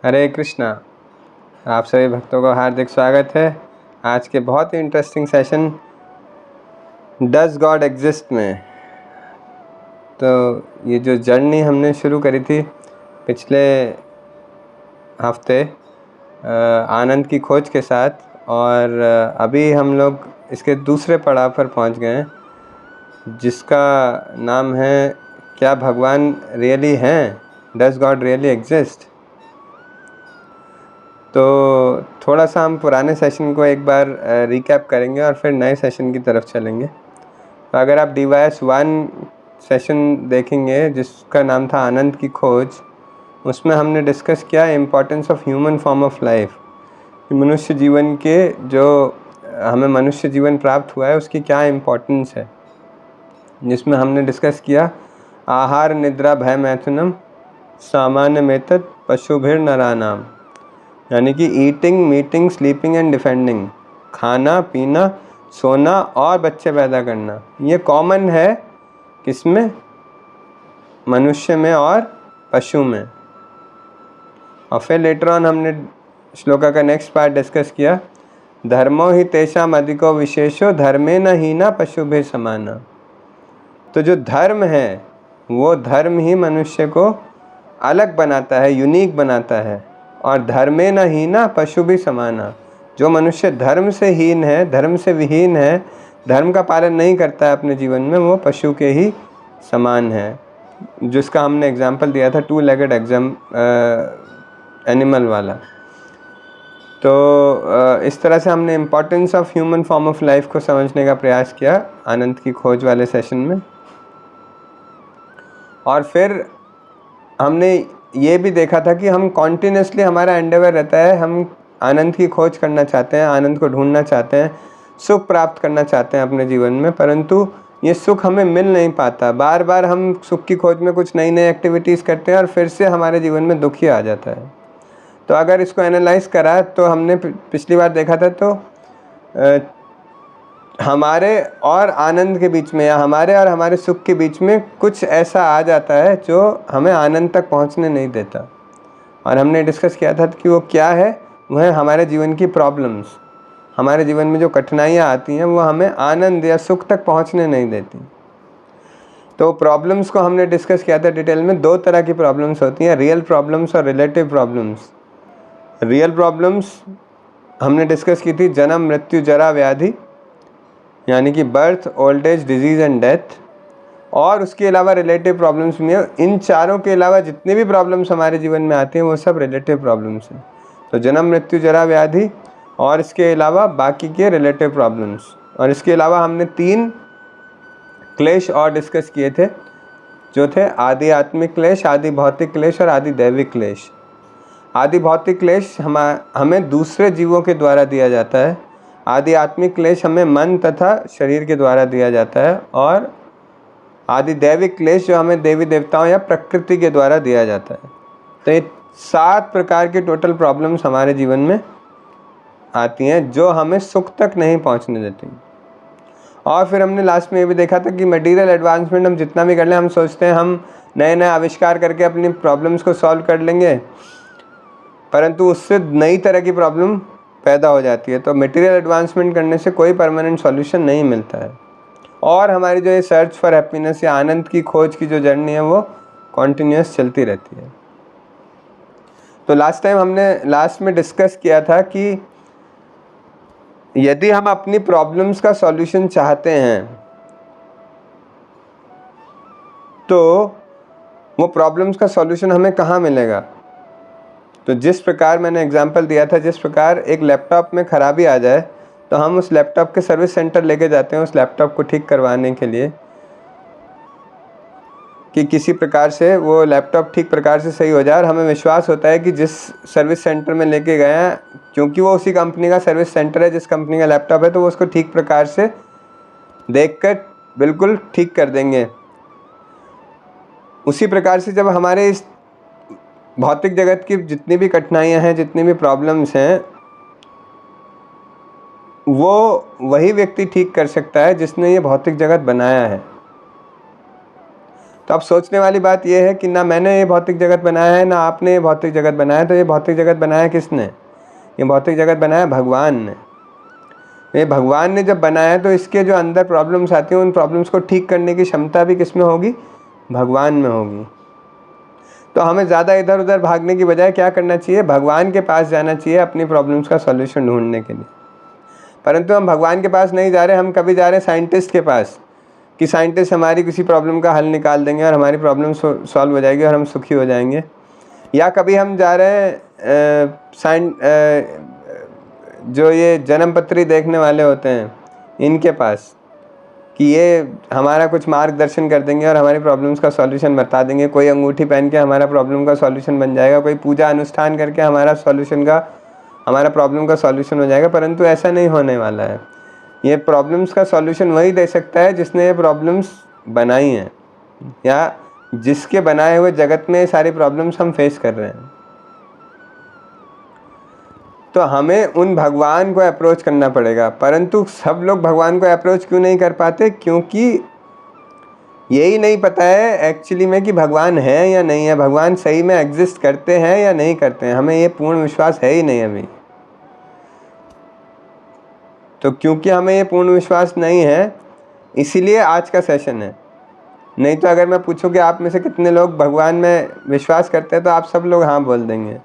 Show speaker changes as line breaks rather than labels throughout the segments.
हरे कृष्णा। आप सभी भक्तों का हार्दिक स्वागत है आज के बहुत ही interesting session does God exist में। तो ये जो जर्नी हमने शुरू करी थी पिछले हफ्ते आनंद की खोज के साथ, और अभी हम लोग इसके दूसरे पड़ाव पर पहुंच गए हैं जिसका नाम है क्या भगवान रियली हैं, डज गॉड रियली एग्जिस्ट। तो थोड़ा सा हम पुराने सेशन को एक बार रिकैप करेंगे और फिर नए सेशन की तरफ चलेंगे। तो अगर आप DYS1 सेशन देखेंगे जिसका नाम था आनंद की खोज, उसमें हमने डिस्कस किया importance of human form of life, मनुष्य जीवन के जो हमें मनुष्य जीवन प्राप्त हुआ है उसकी क्या इम्पोर्टेंस है, जिसमें हमने डिस्कस किया आहार निद्रा भय मैथुनम सामान्य मेतद पशुभिर नरानाम, यानी कि eating meeting sleeping and defending, खाना पीना सोना और बच्चे पैदा करना, ये कॉमन है किसमें, मनुष्य में और पशु में। और फिर लेटर ऑन हमने श्लोका का नेक्स्ट पार्ट डिस्कस किया धर्मो ही तेषाम अधिको विशेषो धर्मेन हीना पशुभिः समाना। तो जो धर्म है वो धर्म ही मनुष्य को अलग बनाता है, यूनिक बनाता है, और धर्मेन हीना पशुभिः समाना। जो मनुष्य धर्म से हीन है, धर्म से विहीन है, धर्म का पालन नहीं करता है अपने जीवन में, वो पशु के ही समान है, जिसका हमने एग्जाम्पल दिया था 2-legged एनिमल वाला। तो इस तरह से हमने importance of human form of life को समझने का प्रयास किया आनंद की खोज वाले सेशन में। और फिर हमने ये भी देखा था कि हम कॉन्टिन्यूसली हमारा एंडेवर रहता है, हम आनंद की खोज करना चाहते हैं, आनंद को ढूंढना चाहते हैं, सुख प्राप्त करना चाहते हैं अपने जीवन में, परंतु ये सुख हमें मिल नहीं पाता। बार बार हम सुख की खोज में कुछ नई नई एक्टिविटीज़ करते हैं और फिर से हमारे जीवन में दुख ही आ जाता है। तो अगर इसको एनालाइज करा तो हमने पिछली बार देखा था, तो हमारे और आनंद के बीच में या हमारे और हमारे सुख के बीच में कुछ ऐसा आ जाता है जो हमें आनंद तक पहुंचने नहीं देता। और हमने डिस्कस किया था कि वो क्या है, वह है हमारे जीवन की प्रॉब्लम्स। हमारे जीवन में जो कठिनाइयाँ आती हैं वो हमें आनंद या सुख तक पहुंचने नहीं देती। तो प्रॉब्लम्स को हमने डिस्कस किया था डिटेल में। 2 तरह की प्रॉब्लम्स होती हैं, रियल प्रॉब्लम्स और रिलेटिव प्रॉब्लम्स। रियल प्रॉब्लम्स हमने डिस्कस की थी जन्म मृत्यु जरा व्याधि, यानी कि birth old age disease and death. और उसके अलावा रिलेटिव प्रॉब्लम्स में इन चारों के अलावा जितनी भी प्रॉब्लम्स हमारे जीवन में आती हैं वो सब रिलेटिव प्रॉब्लम्स हैं। तो जन्म मृत्यु जरा व्याधि और इसके अलावा बाकी के रिलेटिव प्रॉब्लम्स। और इसके अलावा हमने 3 क्लेश और डिस्कस किए थे, जो थे आदि आत्मिक क्लेश, आदि भौतिक क्लेश और आदि दैविक क्लेश। आदि भौतिक क्लेश हमें दूसरे जीवों के द्वारा दिया जाता है, आदि आत्मिक क्लेश हमें मन तथा शरीर के द्वारा दिया जाता है, और आदि दैविक क्लेश जो हमें देवी देवताओं या प्रकृति के द्वारा दिया जाता है। तो ये 7 प्रकार के टोटल प्रॉब्लम्स हमारे जीवन में आती हैं जो हमें सुख तक नहीं पहुंचने देती। और फिर हमने लास्ट में ये भी देखा था कि मटेरियल एडवांसमेंट हम जितना भी कर लें, हम सोचते हैं हम नए नए आविष्कार करके अपनी प्रॉब्लम्स को सॉल्व कर लेंगे, परंतु उससे नई तरह की प्रॉब्लम पैदा हो जाती है। तो मटेरियल एडवांसमेंट करने से कोई परमानेंट सॉल्यूशन नहीं मिलता है। और हमारी जो ये सर्च फॉर हैप्पीनेस या आनंद की खोज की जो जर्नी है वो कॉन्टिन्यूस चलती रहती है। तो लास्ट टाइम हमने लास्ट में डिस्कस किया था कि यदि हम अपनी प्रॉब्लम्स का सॉल्यूशन चाहते हैं तो वो प्रॉब्लम्स का सॉल्यूशन हमें कहाँ मिलेगा। तो जिस प्रकार मैंने एग्जांपल दिया था, जिस प्रकार एक लैपटॉप में ख़राबी आ जाए तो हम उस लैपटॉप के सर्विस सेंटर लेके जाते हैं उस लैपटॉप को ठीक करवाने के लिए, कि किसी प्रकार से वो लैपटॉप ठीक प्रकार से सही हो जाए। और हमें विश्वास होता है कि जिस सर्विस सेंटर में लेके गए हैं, क्योंकि वो उसी कंपनी का सर्विस सेंटर है जिस कंपनी का लैपटॉप है, तो वो उसको ठीक प्रकार से देखकर बिल्कुल ठीक कर देंगे। उसी प्रकार से जब हमारे इस भौतिक जगत की जितनी भी कठिनाइयाँ हैं, जितनी भी प्रॉब्लम्स हैं, वो वही व्यक्ति ठीक कर सकता है जिसने ये भौतिक जगत बनाया है। तो अब सोचने वाली बात यह है कि ना मैंने ये भौतिक जगत बनाया है, ना आपने ये भौतिक जगत बनाया। तो ये भौतिक जगत बनाया किसने? ये भौतिक जगत बनाया भगवान ने। ये भगवान ने जब बनाया तो इसके जो अंदर प्रॉब्लम्स आती हैं, उन प्रॉब्लम्स को ठीक करने की क्षमता भी किस में होगी? भगवान में होगी। तो हमें ज़्यादा इधर उधर भागने की बजाय क्या करना चाहिए? भगवान के पास जाना चाहिए अपनी प्रॉब्लम्स का सॉल्यूशन ढूंढने के लिए। परंतु हम भगवान के पास नहीं जा रहे, हम कभी जा रहे हैं साइंटिस्ट के पास, कि साइंटिस्ट हमारी किसी प्रॉब्लम का हल निकाल देंगे और हमारी प्रॉब्लम सॉल्व हो जाएगी और हम सुखी हो जाएंगे। या कभी हम जा रहे हैं जो ये जन्मपत्री देखने वाले होते हैं इनके पास, कि ये हमारा कुछ मार्गदर्शन कर देंगे और हमारी प्रॉब्लम्स का सॉल्यूशन बता देंगे। कोई अंगूठी पहन के हमारा प्रॉब्लम का सॉल्यूशन बन जाएगा, कोई पूजा अनुष्ठान करके हमारा प्रॉब्लम का सॉल्यूशन हो जाएगा। परंतु ऐसा नहीं होने वाला है। ये प्रॉब्लम्स का सॉल्यूशन वही दे सकता है जिसने ये प्रॉब्लम्स बनाई हैं, या जिसके बनाए हुए जगत में सारी प्रॉब्लम्स हम फेस कर रहे हैं। तो हमें उन भगवान को अप्रोच करना पड़ेगा। परंतु सब लोग भगवान को अप्रोच क्यों नहीं कर पाते? क्योंकि यही नहीं पता है एक्चुअली में कि भगवान है या नहीं है, भगवान सही में एग्जिस्ट करते हैं या नहीं करते हैं। हमें ये पूर्ण विश्वास है ही नहीं अभी। तो क्योंकि हमें ये पूर्ण विश्वास नहीं है, इसीलिए आज का सेशन है। नहीं तो अगर मैं पूछूं कि आप में से कितने लोग भगवान में विश्वास करते हैं, तो आप सब लोग हाँ बोल देंगे।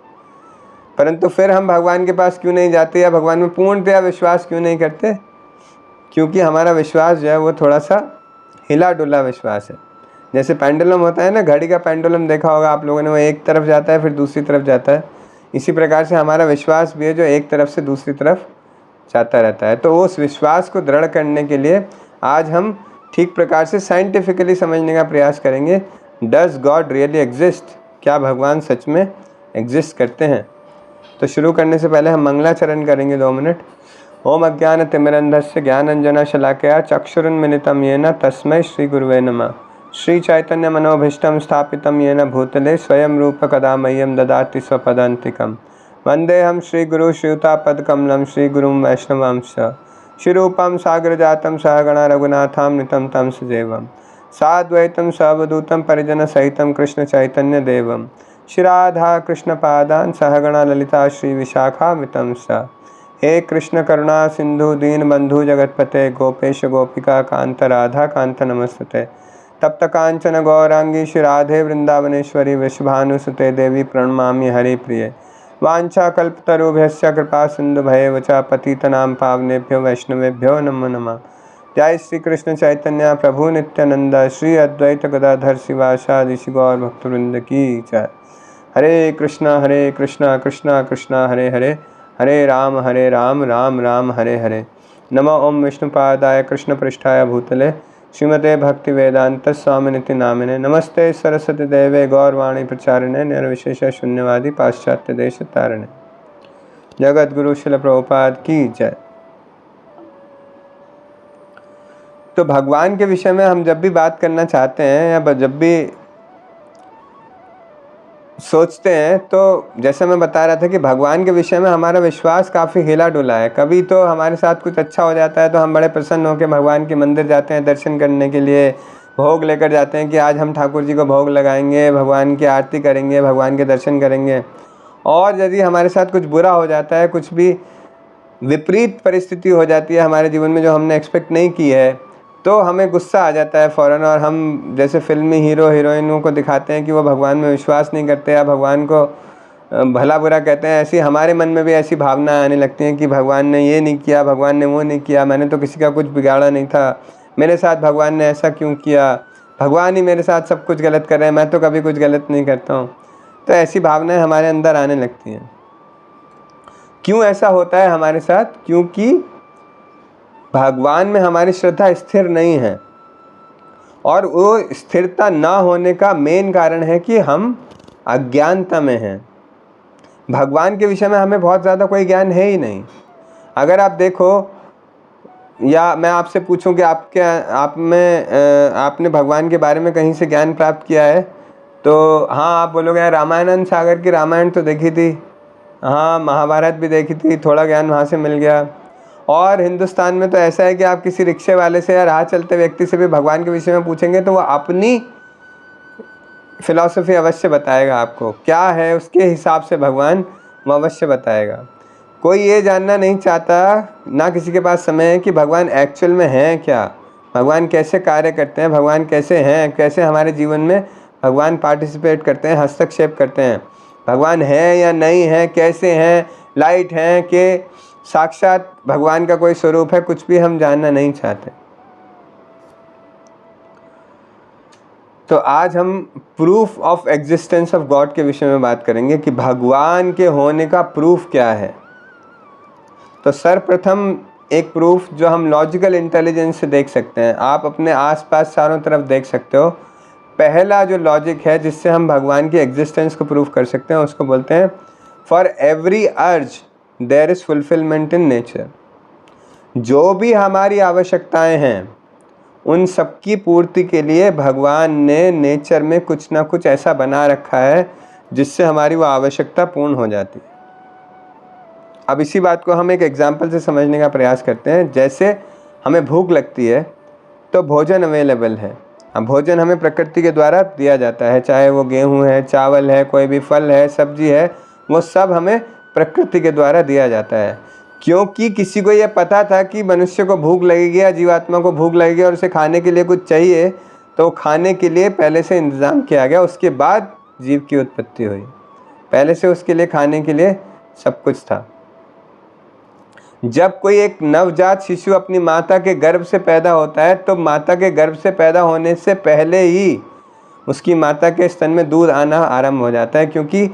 परंतु फिर हम भगवान के पास क्यों नहीं जाते या भगवान में पूर्णतया विश्वास क्यों नहीं करते? क्योंकि हमारा विश्वास जो है वो थोड़ा सा हिला डुला विश्वास है। जैसे पेंडुलम होता है ना, घड़ी का पेंडुलम देखा होगा आप लोगों ने, वो एक तरफ जाता है फिर दूसरी तरफ जाता है। इसी प्रकार से हमारा विश्वास भी है जो एक तरफ से दूसरी तरफ जाता रहता है। तो उस विश्वास को दृढ़ करने के लिए आज हम ठीक प्रकार से साइंटिफिकली समझने का प्रयास करेंगे। Does God really exist? क्या भगवान सच में एग्जिस्ट करते हैं? तो शुरू करने से पहले हम मंगलाचरण करेंगे 2 मिनट। ओम अज्ञानतिमिरन्धस्य ज्ञानाञ्जनशलाकया चक्षुरुन्मिलितं येन तस्मै श्री गुरुवे नमः। श्री चैतन्य मनोभीष्टं स्थापितं येन भूतले स्वयं रूप कदा मह्यं ददाति स्वपदान्तिकम्। वन्देऽहं श्रीगुरु श्रीयुतापदकमलं श्रीगुरुं वैष्णवांश्च। श्रीरूपं सागरजातं सहगणा रघुनाथामृतं तं सजीवं साद्वैतं सवधूतं परिजनसहितं कृष्णचैतन्यदेवं श्रीराधा कृष्णपादान् सहगणा ललिता श्रीविशाखामृतं च। हे कृष्ण करुणा सिंधु दीनबंधु जगतपते गोपेश गोपिका कांत राधा कांत नमस्ते। तप्त कांचन गौरांगी श्री राधे वृंदावनेश्वरी विश्वभानुसुते देवी प्रणमामि हरिप्रिये। वाञ्छाकल्पतरुभ्यश्च कृपा सिन्धुभैव च पतितनां पावनेभ्यो वैष्णवेभ्यो नमो नमः। जय श्री कृष्ण चैतन्य प्रभु नित्यानंद श्री अद्वैत गदाधर शिवासादि गौर भक्तवृंद की जय। हरे कृष्णा कृष्णा कृष्णा हरे हरे, हरे राम राम राम हरे हरे। नमो ओम विष्णुपादाय कृष्ण पृष्ठाय भूतले श्रीमते भक्ति वेदांत स्वामिनिति नामिने। नमस्ते सरस्वती देवे गौरवाणी प्रचारिणे निर्विशेष शून्यवादी पाश्चात्य देश तारिणे। जगत गुरु शिल प्रभुपाद की जय। तो भगवान के विषय में हम जब भी बात करना चाहते हैं या जब भी सोचते हैं, तो जैसे मैं बता रहा था कि भगवान के विषय में हमारा विश्वास काफ़ी हिला डुला है। कभी तो हमारे साथ कुछ अच्छा हो जाता है तो हम बड़े प्रसन्न होकर भगवान के मंदिर जाते हैं दर्शन करने के लिए, भोग लेकर जाते हैं कि आज हम ठाकुर जी को भोग लगाएंगे, भगवान की आरती करेंगे, भगवान के दर्शन करेंगे। और यदि हमारे साथ कुछ बुरा हो जाता है, कुछ भी विपरीत परिस्थिति हो जाती है हमारे जीवन में जो हमने एक्सपेक्ट नहीं की है, तो हमें गुस्सा आ जाता है फ़ौरन। और हम जैसे फिल्मी हीरो हीरोइनों को दिखाते हैं कि वो भगवान में विश्वास नहीं करते या भगवान को भला बुरा कहते हैं, ऐसी हमारे मन में भी ऐसी भावनाएं आने लगती हैं कि भगवान ने ये नहीं किया, भगवान ने वो नहीं किया, मैंने तो किसी का कुछ बिगाड़ा नहीं था, मेरे साथ भगवान ने ऐसा क्यों किया, भगवान ही मेरे साथ सब कुछ गलत कर रहे हैं, मैं तो कभी कुछ गलत नहीं करता हूँ। तो ऐसी भावनाएं हमारे अंदर आने लगती हैं। क्यों ऐसा होता है हमारे साथ? क्योंकि भगवान में हमारी श्रद्धा स्थिर नहीं है। और वो स्थिरता ना होने का मेन कारण है कि हम अज्ञानता में हैं। भगवान के विषय में हमें बहुत ज़्यादा कोई ज्ञान है ही नहीं। अगर आप देखो, या मैं आपसे पूछूं कि आपने भगवान के बारे में कहीं से ज्ञान प्राप्त किया है, तो हाँ आप बोलोगे रामायण सागर की रामायण तो देखी थी, हाँ महाभारत भी देखी थी, थोड़ा ज्ञान वहाँ से मिल गया। और हिंदुस्तान में तो ऐसा है कि आप किसी रिक्शे वाले से या राह चलते व्यक्ति से भी भगवान के विषय में पूछेंगे तो वो अपनी फिलॉसफी अवश्य बताएगा आपको क्या है, उसके हिसाब से भगवान वो अवश्य बताएगा। कोई ये जानना नहीं चाहता, ना किसी के पास समय है कि भगवान एक्चुअल में हैं क्या, भगवान कैसे कार्य करते हैं, भगवान कैसे हैं, कैसे हमारे जीवन में भगवान पार्टिसिपेट करते हैं, हस्तक्षेप करते हैं, भगवान है या नहीं है, कैसे हैं, लाइट हैं कि साक्षात भगवान का कोई स्वरूप है, कुछ भी हम जानना नहीं चाहते। तो आज हम proof of existence of God के विषय में बात करेंगे कि भगवान के होने का प्रूफ क्या है। तो सर्वप्रथम एक प्रूफ जो हम लॉजिकल इंटेलिजेंस से देख सकते हैं, आप अपने आसपास चारों तरफ देख सकते हो। पहला जो लॉजिक है जिससे हम भगवान की एग्जिस्टेंस को प्रूफ कर सकते हैं, उसको बोलते हैं for every urge there is fulfilment in nature. जो भी हमारी आवश्यकताएं हैं उन सबकी पूर्ति के लिए भगवान ने नेचर में कुछ ना कुछ ऐसा बना रखा है जिससे हमारी वो आवश्यकता पूर्ण हो जाती है। अब इसी बात को हम एक एग्जाम्पल से समझने का प्रयास करते हैं। जैसे हमें भूख लगती है तो भोजन अवेलेबल है, अब भोजन हमें प्रकृति के द्वारा दिया जाता है, चाहे वो गेहूँ है, चावल है, कोई भी फल है, सब्जी है, वो सब हमें प्रकृति के द्वारा दिया जाता है। क्योंकि किसी को ये पता था कि मनुष्य को भूख लगेगी या जीवात्मा को भूख लगेगी और उसे खाने के लिए कुछ चाहिए, तो खाने के लिए पहले से इंतज़ाम किया गया, उसके बाद जीव की उत्पत्ति हुई। पहले से उसके लिए खाने के लिए सब कुछ था। जब कोई एक नवजात शिशु अपनी माता के गर्भ से पैदा होता है तो माता के गर्भ से पैदा होने से पहले ही उसकी माता के स्तन में दूध आना आरंभ हो जाता है, क्योंकि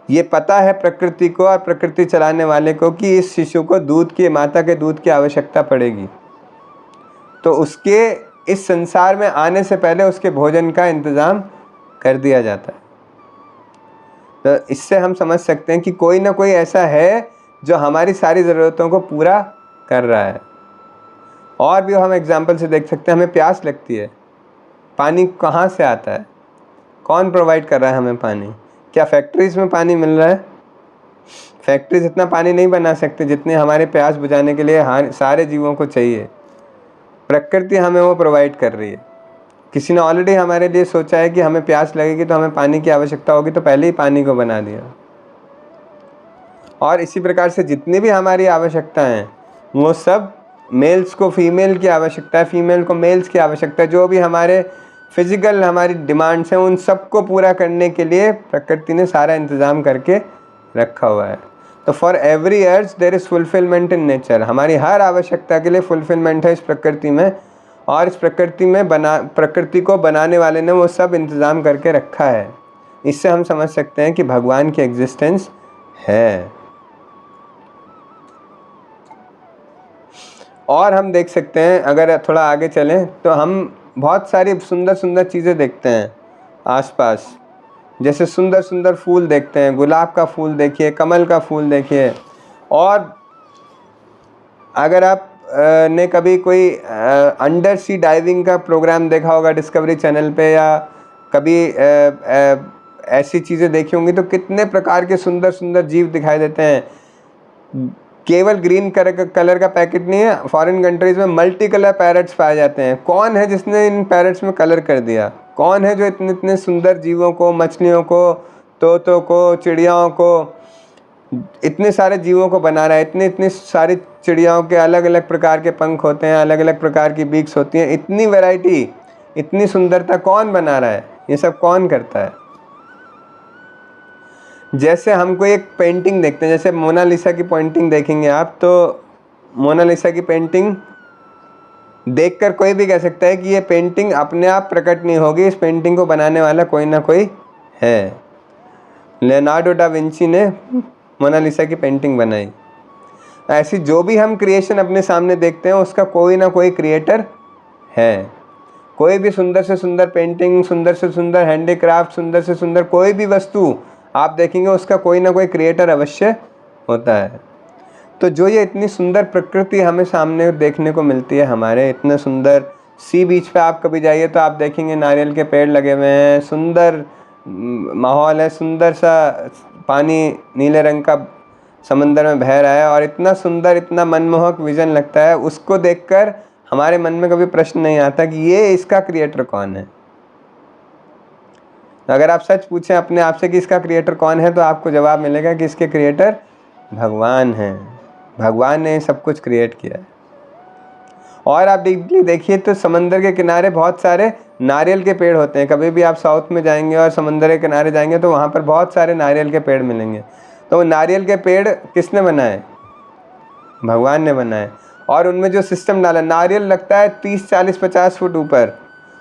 ये पता है प्रकृति को और प्रकृति चलाने वाले को कि इस शिशु को दूध की, माता के दूध की आवश्यकता पड़ेगी। तो उसके इस संसार में आने से पहले उसके भोजन का इंतज़ाम कर दिया जाता है। तो इससे हम समझ सकते हैं कि कोई ना कोई ऐसा है जो हमारी सारी ज़रूरतों को पूरा कर रहा है। और भी हम एग्जाम्पल से देख सकते हैं, हमें प्यास लगती है, पानी कहाँ से आता है, कौन प्रोवाइड कर रहा है हमें पानी? क्या फैक्ट्रीज़ में पानी मिल रहा है? फैक्ट्रीज इतना पानी नहीं बना सकते जितने हमारे प्यास बुझाने के लिए सारे जीवों को चाहिए। प्रकृति हमें वो प्रोवाइड कर रही है। किसी ने ऑलरेडी हमारे लिए सोचा है कि हमें प्यास लगेगी तो हमें पानी की आवश्यकता होगी, तो पहले ही पानी को बना दिया। और इसी प्रकार से जितनी भी हमारी आवश्यकता हैं वो सब मेल्स को फीमेल की आवश्यकता है, फीमेल को मेल्स की आवश्यकता है, जो भी हमारे फिजिकल हमारी डिमांड्स हैं उन सबको पूरा करने के लिए प्रकृति ने सारा इंतज़ाम करके रखा हुआ है। तो for every urge there is fulfilment in nature. हमारी हर आवश्यकता के लिए फुलफिलमेंट है इस प्रकृति में, और इस प्रकृति में प्रकृति को बनाने वाले ने वो सब इंतज़ाम करके रखा है। इससे हम समझ सकते हैं कि भगवान की एग्जिस्टेंस है। और हम देख सकते हैं, अगर थोड़ा आगे चलें तो हम बहुत सारी सुंदर सुंदर चीज़ें देखते हैं आसपास। जैसे सुंदर सुंदर फूल देखते हैं, गुलाब का फूल देखिए, कमल का फूल देखिए। और अगर आप ने कभी कोई अंडर सी डाइविंग का प्रोग्राम देखा होगा डिस्कवरी चैनल पे, या कभी ऐसी चीज़ें देखी होंगी, तो कितने प्रकार के सुंदर सुंदर जीव दिखाई देते हैं। केवल ग्रीन कलर का पैकेट नहीं है, फॉरेन कंट्रीज़ में मल्टी कलर पैरट्स पाए जाते हैं। कौन है जिसने इन पैरट्स में कलर कर दिया? कौन है जो इतने इतने सुंदर जीवों को, मछलियों को, तोतों को, चिड़ियाओं को, इतने सारे जीवों को बना रहा है? इतने इतने सारी चिड़ियाओं के अलग अलग प्रकार के पंख होते हैं, अलग अलग प्रकार की बीक्स होती हैं, इतनी वैरायटी, इतनी सुंदरता कौन बना रहा है? ये सब कौन करता है? जैसे हम कोई एक पेंटिंग देखते हैं, जैसे मोनालिसा की पेंटिंग देखेंगे आप, तो मोनालिसा की पेंटिंग देखकर कोई भी कह सकता है कि ये पेंटिंग अपने आप प्रकट नहीं होगी, इस पेंटिंग को बनाने वाला कोई ना कोई है। लियोनार्डो डा विंची ने मोनालिसा की पेंटिंग बनाई। ऐसी जो भी हम क्रिएशन अपने सामने देखते हैं उसका कोई ना कोई क्रिएटर है। कोई भी सुंदर से सुंदर पेंटिंग, सुंदर से सुंदर हैंडीक्राफ्ट, सुंदर से सुंदर कोई भी वस्तु आप देखेंगे उसका कोई ना कोई क्रिएटर अवश्य होता है। तो जो ये इतनी सुंदर प्रकृति हमें सामने देखने को मिलती है, हमारे इतने सुंदर सी बीच पे आप कभी जाइए तो आप देखेंगे नारियल के पेड़ लगे हुए हैं, सुंदर माहौल है, सुंदर सा पानी नीले रंग का समंदर में बह रहा है, और इतना सुंदर, इतना मनमोहक विजन लगता है। उसको देखकर हमारे मन में कभी प्रश्न नहीं आता कि ये इसका क्रिएटर कौन है। अगर आप सच पूछें अपने आप से कि इसका क्रिएटर कौन है, तो आपको जवाब मिलेगा कि इसके क्रिएटर भगवान हैं। भगवान ने सब कुछ क्रिएट किया है। और आप डीपली देखिए तो समंदर के किनारे बहुत सारे नारियल के पेड़ होते हैं। कभी भी आप साउथ में जाएंगे और समंदर के किनारे जाएंगे तो वहाँ पर बहुत सारे नारियल के पेड़ मिलेंगे। तो वो नारियल के पेड़ किसने बनाए? भगवान ने बनाए। और उनमें जो सिस्टम डाला, नारियल लगता है 30, 40, 50 फुट ऊपर,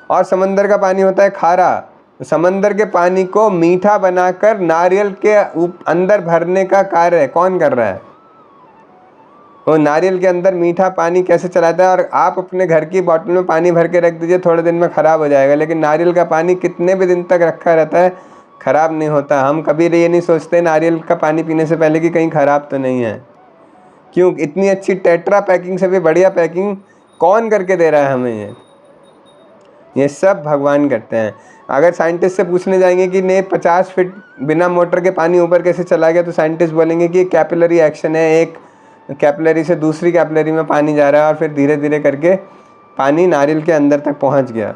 और समंदर का पानी होता है खारा। समंदर के पानी को मीठा बनाकर नारियल के अंदर भरने का कार्य कौन कर रहा है? वो नारियल के अंदर मीठा पानी कैसे चलाता है? और आप अपने घर की बोतल में पानी भर के रख दीजिए, थोड़े दिन में ख़राब हो जाएगा, लेकिन नारियल का पानी कितने भी दिन तक रखा रहता है, ख़राब नहीं होता। हम कभी ये नहीं सोचते नारियल का पानी पीने से पहले कि कहीं ख़राब तो नहीं है। क्यों? इतनी अच्छी टेट्रा पैकिंग से भी बढ़िया पैकिंग कौन करके दे रहा है हमें? ये सब भगवान करते हैं। अगर साइंटिस्ट से पूछने जाएंगे कि नहीं 50 फीट बिना मोटर के पानी ऊपर कैसे चला गया, तो साइंटिस्ट बोलेंगे कि कैपिलरी एक्शन है, एक कैपिलरी से दूसरी कैपिलरी में पानी जा रहा है और फिर धीरे धीरे करके पानी नारियल के अंदर तक पहुंच गया।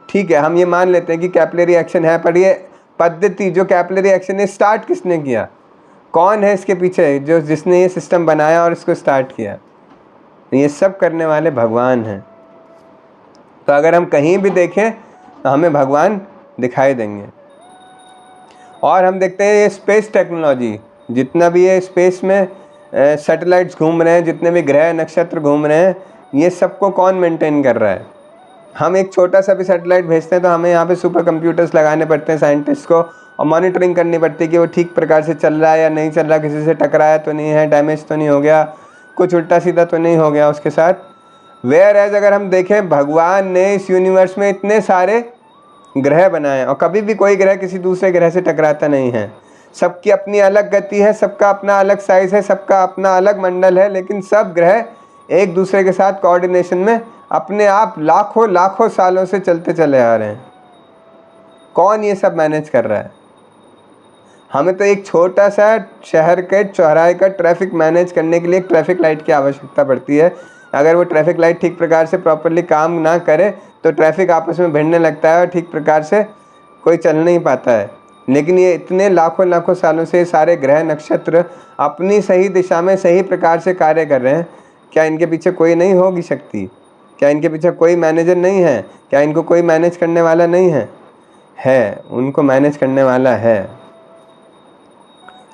ठीक है, हम ये मान लेते हैं कि कैपिलरी एक्शन है, पर ये पद्धति जो कैपिलरी एक्शन है स्टार्ट किसने किया? कौन है इसके पीछे जो जिसने ये सिस्टम बनाया और इसको स्टार्ट किया? ये सब करने वाले भगवान हैं। तो अगर हम कहीं भी देखें तो हमें भगवान दिखाई देंगे। और हम देखते हैं ये स्पेस टेक्नोलॉजी, जितना भी ये स्पेस में सैटेलाइट्स घूम रहे हैं, जितने भी ग्रह नक्षत्र घूम रहे हैं, ये सबको कौन मेंटेन कर रहा है? हम एक छोटा सा भी सैटेलाइट भेजते हैं तो हमें यहाँ पे सुपर कंप्यूटर्स लगाने पड़ते हैं साइंटिस्ट को, और मॉनिटरिंग करनी पड़ती है कि वो ठीक प्रकार से चल रहा है या नहीं चल रहा, किसी से टकराया तो नहीं है, डैमेज तो नहीं हो गया, कुछ उल्टा सीधा तो नहीं हो गया उसके साथ। वेयर एज अगर हम देखें, भगवान ने इस यूनिवर्स में इतने सारे ग्रह बनाए और कभी भी कोई ग्रह किसी दूसरे ग्रह से टकराता नहीं है। सबकी अपनी अलग गति है, सबका अपना अलग साइज है, सबका अपना अलग मंडल है, लेकिन सब ग्रह एक दूसरे के साथ कोऑर्डिनेशन में अपने आप लाखों लाखों सालों से चलते चले आ रहे हैं। कौन ये सब मैनेज कर रहा है? हमें तो एक छोटा सा शहर के चौराहे का ट्रैफिक मैनेज करने के लिए एक ट्रैफिक लाइट की आवश्यकता पड़ती है। अगर वो ट्रैफिक लाइट ठीक प्रकार से प्रॉपरली काम ना करे तो ट्रैफिक आपस में भिड़ने लगता है और ठीक प्रकार से कोई चल नहीं पाता है। लेकिन ये इतने लाखों लाखों सालों से सारे ग्रह नक्षत्र अपनी सही दिशा में सही प्रकार से कार्य कर रहे हैं। क्या इनके पीछे कोई नहीं होगी शक्ति? क्या इनके पीछे कोई मैनेजर नहीं है? क्या इनको कोई मैनेज करने वाला नहीं है? है, उनको मैनेज करने वाला है,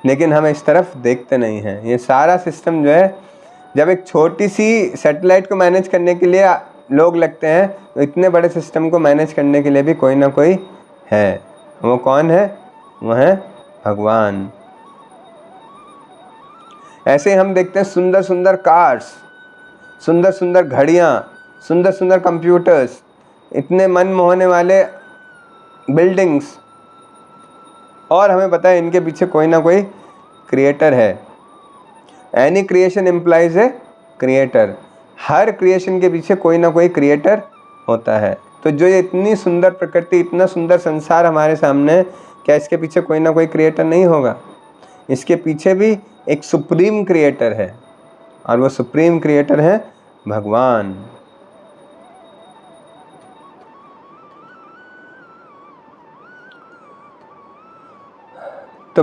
लेकिन हम इस तरफ देखते नहीं हैं। ये सारा सिस्टम जो है, जब एक छोटी सी सैटेलाइट को मैनेज करने के लिए लोग लगते हैं, तो इतने बड़े सिस्टम को मैनेज करने के लिए भी कोई ना कोई है। वो कौन है? वो है भगवान। ऐसे हम देखते हैं सुंदर सुंदर कार्स, सुंदर सुंदर घड़ियाँ, सुंदर सुंदर कंप्यूटर्स, इतने मन मोहने वाले बिल्डिंग्स, और हमें पता है इनके पीछे कोई ना कोई क्रिएटर है। Any creation implies a creator. Her creation के पीछे कोई ना कोई क्रिएटर होता है। तो जो ये इतनी सुंदर प्रकृति, इतना सुंदर संसार हमारे सामने है, क्या इसके पीछे कोई ना कोई क्रिएटर नहीं होगा? इसके पीछे भी एक सुप्रीम क्रिएटर है, और वो सुप्रीम क्रिएटर है भगवान। तो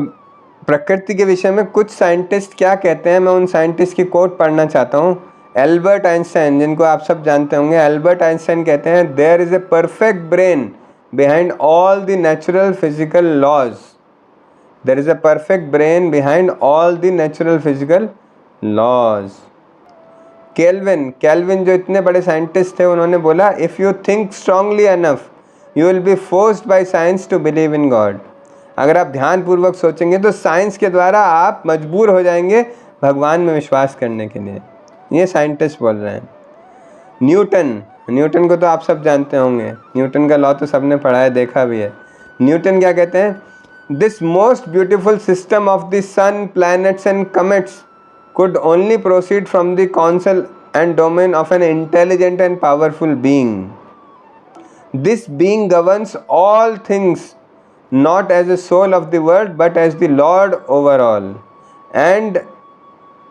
प्रकृति के विषय में कुछ साइंटिस्ट क्या कहते हैं, मैं उन साइंटिस्ट की कोट पढ़ना चाहता हूँ। एल्बर्ट आइंस्टाइन, जिनको आप सब जानते होंगे, एल्बर्ट आइंस्टाइन कहते हैं, there is a perfect brain behind all the natural physical laws. There is a perfect brain behind all the natural physical laws. Kelvin जो इतने बड़े साइंटिस्ट थे, उन्होंने बोला, if you think strongly enough you will be forced by science to believe in God. अगर आप ध्यानपूर्वक सोचेंगे तो साइंस के द्वारा आप मजबूर हो जाएंगे भगवान में विश्वास करने के लिए। ये साइंटिस्ट बोल रहे हैं। न्यूटन को तो आप सब जानते होंगे, न्यूटन का लॉ तो सबने पढ़ा है, देखा भी है। न्यूटन क्या कहते हैं? This most beautiful system of the sun, planets and comets could only proceed from the counsel and domain of an intelligent and powerful being. This being governs all things not as a soul of the world but as the Lord over all, and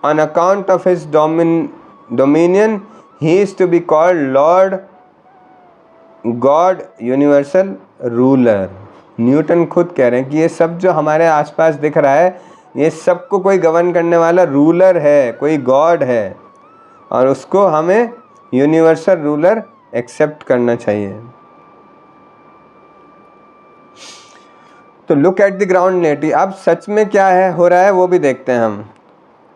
on account of his dominion he is to be called Lord, God, universal ruler. Newton खुद कह रहे हैं कि ये सब जो हमारे आसपास दिख रहा है, ये सबको कोई गवर्न करने वाला रूलर है, कोई गॉड है, और उसको हमें यूनिवर्सल रूलर एक्सेप्ट करना चाहिए। तो look at the ground reality. अब सच में क्या है हो रहा है वो भी देखते हैं हम।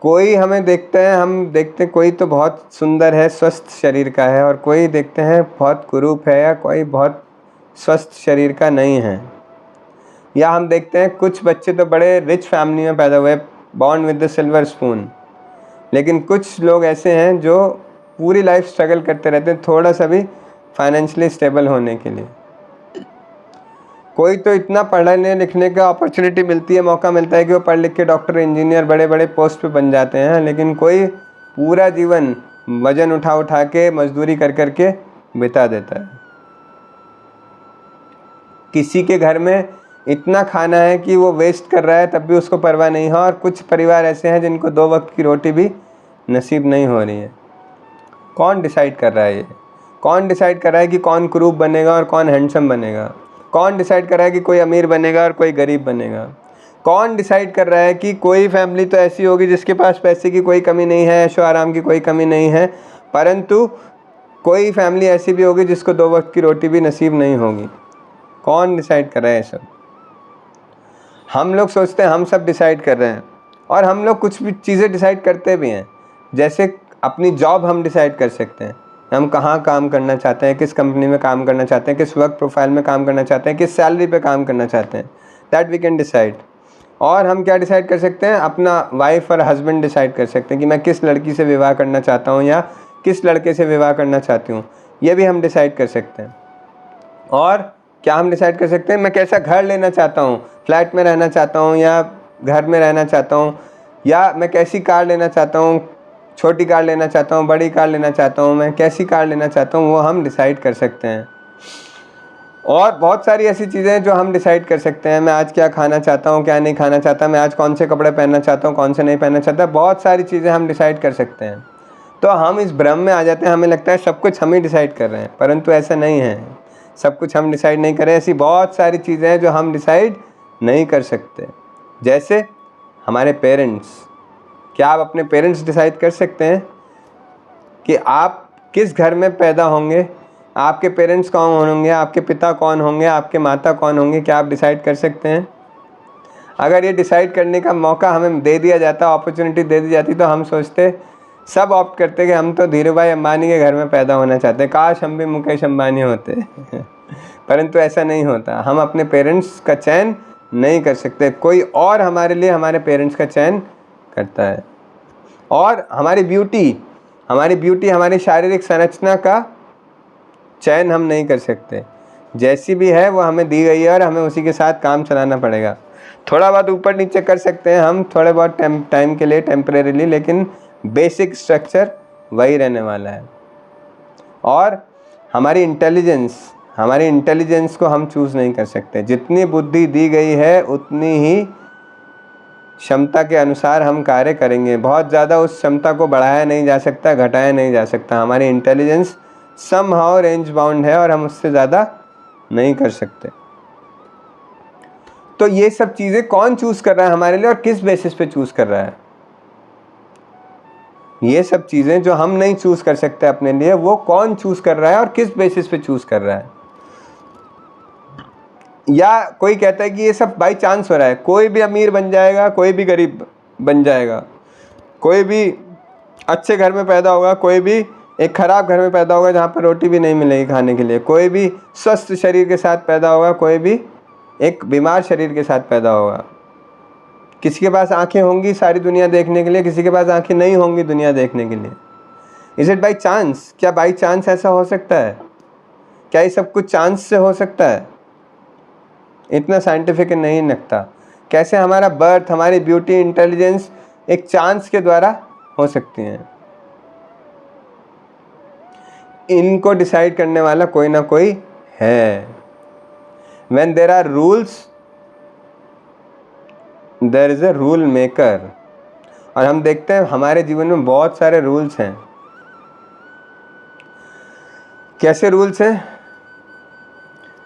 कोई हमें देखते हैं, हम देखते हैं कोई तो बहुत सुंदर है, स्वस्थ शरीर का है, और कोई देखते हैं बहुत कुरूप है, या कोई बहुत स्वस्थ शरीर का नहीं है। या हम देखते हैं कुछ बच्चे तो बड़े रिच फैमिली में पैदा हुए, born with the silver spoon, लेकिन कुछ लोग ऐसे हैं जो पूरी लाइफ स्ट्रगल करते रहते हैं थोड़ा सा भी फाइनेंशियली स्टेबल होने के लिए। कोई तो इतना पढ़ने लिखने का अपॉर्चुनिटी मिलती है, मौका मिलता है कि वो पढ़ लिख के डॉक्टर, इंजीनियर, बड़े बड़े पोस्ट पे बन जाते हैं, लेकिन कोई पूरा जीवन वजन उठा उठा के मजदूरी कर कर के बिता देता है। किसी के घर में इतना खाना है कि वो वेस्ट कर रहा है तब भी उसको परवाह नहीं है, और कुछ परिवार ऐसे हैं जिनको 2 वक्त की रोटी भी नसीब नहीं हो रही है। कौन डिसाइड कर रहा है ये? कौन डिसाइड कर रहा है कि कौन कुरूप बनेगा और कौन हैंडसम बनेगा? कौन डिसाइड कर रहा है कि कोई अमीर बनेगा और कोई गरीब बनेगा? कौन डिसाइड कर रहा है कि कोई फैमिली तो ऐसी होगी जिसके पास पैसे की कोई कमी नहीं है, ऐशो आराम की कोई कमी नहीं है, परंतु कोई फैमिली ऐसी भी होगी जिसको 2 वक्त की रोटी भी नसीब नहीं होगी? कौन डिसाइड कर रहा है ये सब? हम लोग सोचते हैं हम सब डिसाइड कर रहे हैं, और हम लोग कुछ भी चीज़ें डिसाइड करते भी हैं। जैसे अपनी जॉब हम डिसाइड कर सकते हैं, हम कहाँ काम करना चाहते हैं, किस कंपनी में काम करना चाहते हैं, किस वर्क प्रोफाइल में काम करना चाहते हैं, किस सैलरी पे काम करना चाहते हैं, दैट वी कैन डिसाइड। और हम क्या डिसाइड कर सकते हैं? अपना वाइफ और हस्बैंड डिसाइड कर सकते हैं कि मैं किस लड़की से विवाह करना चाहता हूँ या किस लड़के से विवाह करना चाहती हूँ, ये भी हम डिसाइड कर सकते हैं। और क्या हम डिसाइड कर सकते हैं मैं कैसा घर लेना चाहता हूँ, फ्लैट में रहना चाहता हूँ या घर में रहना चाहता हूँ, या मैं कैसी कार लेना चाहता हूँ, छोटी कार लेना चाहता हूँ, बड़ी कार लेना चाहता हूँ, मैं कैसी कार लेना चाहता हूँ, वो हम डिसाइड कर सकते हैं। और बहुत सारी ऐसी चीज़ें हैं जो हम डिसाइड कर सकते हैं। मैं आज क्या खाना चाहता हूँ, क्या नहीं खाना चाहता, मैं आज कौन से कपड़े पहनना चाहता हूँ, कौन से नहीं पहनना चाहता, बहुत सारी चीज़ें हम डिसाइड कर सकते हैं। तो हम इस भ्रम में आ जाते हैं, हमें लगता है सब कुछ हम ही डिसाइड कर रहे हैं, परंतु ऐसा नहीं है। सब कुछ हम डिसाइड नहीं करें, ऐसी बहुत सारी चीज़ें हैं जो हम डिसाइड नहीं कर सकते। जैसे हमारे पेरेंट्स। क्या आप अपने पेरेंट्स डिसाइड कर सकते हैं कि आप किस घर में पैदा होंगे, आपके पेरेंट्स कौन होंगे, आपके पिता कौन होंगे, आपके माता कौन होंगे? क्या आप डिसाइड कर सकते हैं? अगर ये डिसाइड करने का मौका हमें दे दिया जाता, अपॉर्चुनिटी दे दी जाती, तो हम सोचते, सब ऑप्ट करते कि हम तो धीरू भाई अंबानी के घर में पैदा होना चाहते हैं, काश हम भी मुकेश अंबानी होते। परंतु ऐसा नहीं होता। हम अपने पेरेंट्स का चयन नहीं कर सकते, कोई और हमारे लिए हमारे पेरेंट्स का चयन करता है। और हमारी ब्यूटी, हमारी शारीरिक संरचना का चयन हम नहीं कर सकते। जैसी भी है वो हमें दी गई है और हमें उसी के साथ काम चलाना पड़ेगा। थोड़ा बहुत ऊपर नीचे कर सकते हैं हम, थोड़े बहुत टाइम के लिए, टेम्परेरीली, लेकिन बेसिक स्ट्रक्चर वही रहने वाला है। और हमारी इंटेलिजेंस को हम चूज़ नहीं कर सकते। जितनी बुद्धि दी गई है उतनी ही क्षमता के अनुसार हम कार्य करेंगे। बहुत ज़्यादा उस क्षमता को बढ़ाया नहीं जा सकता, घटाया नहीं जा सकता। हमारी इंटेलिजेंस समहाउ रेंज बाउंड है और हम उससे ज़्यादा नहीं कर सकते। तो ये सब चीज़ें कौन चूज़ कर रहा है हमारे लिए और किस बेसिस पे चूज़ कर रहा है? ये सब चीज़ें जो हम नहीं चूज़ कर सकते अपने लिए, वो कौन चूज़ कर रहा है और किस बेसिस पे चूज़ कर रहा है? या कोई कहता है कि ये सब बाई चांस हो रहा है, कोई भी अमीर बन जाएगा, कोई भी गरीब बन जाएगा, कोई भी अच्छे घर में पैदा होगा, कोई भी एक ख़राब घर में पैदा होगा जहाँ पर रोटी भी नहीं मिलेगी खाने के लिए, कोई भी स्वस्थ शरीर के साथ पैदा होगा, कोई भी एक बीमार शरीर के साथ पैदा होगा। किसी के पास आंखें होंगी सारी दुनिया देखने के लिए, किसी के पास आंखें नहीं होंगी दुनिया देखने के लिए। Is it by chance? क्या बाई चांस ऐसा हो सकता है? क्या ये सब कुछ चांस से हो सकता है? इतना साइंटिफिक नहीं लगता। कैसे हमारा बर्थ, हमारी ब्यूटी, इंटेलिजेंस एक चांस के द्वारा हो सकती हैं? इनको डिसाइड करने वाला कोई ना कोई है। When there are rules, there is a rule maker। और हम देखते हैं हमारे जीवन में बहुत सारे रूल्स हैं। कैसे रूल्स हैं?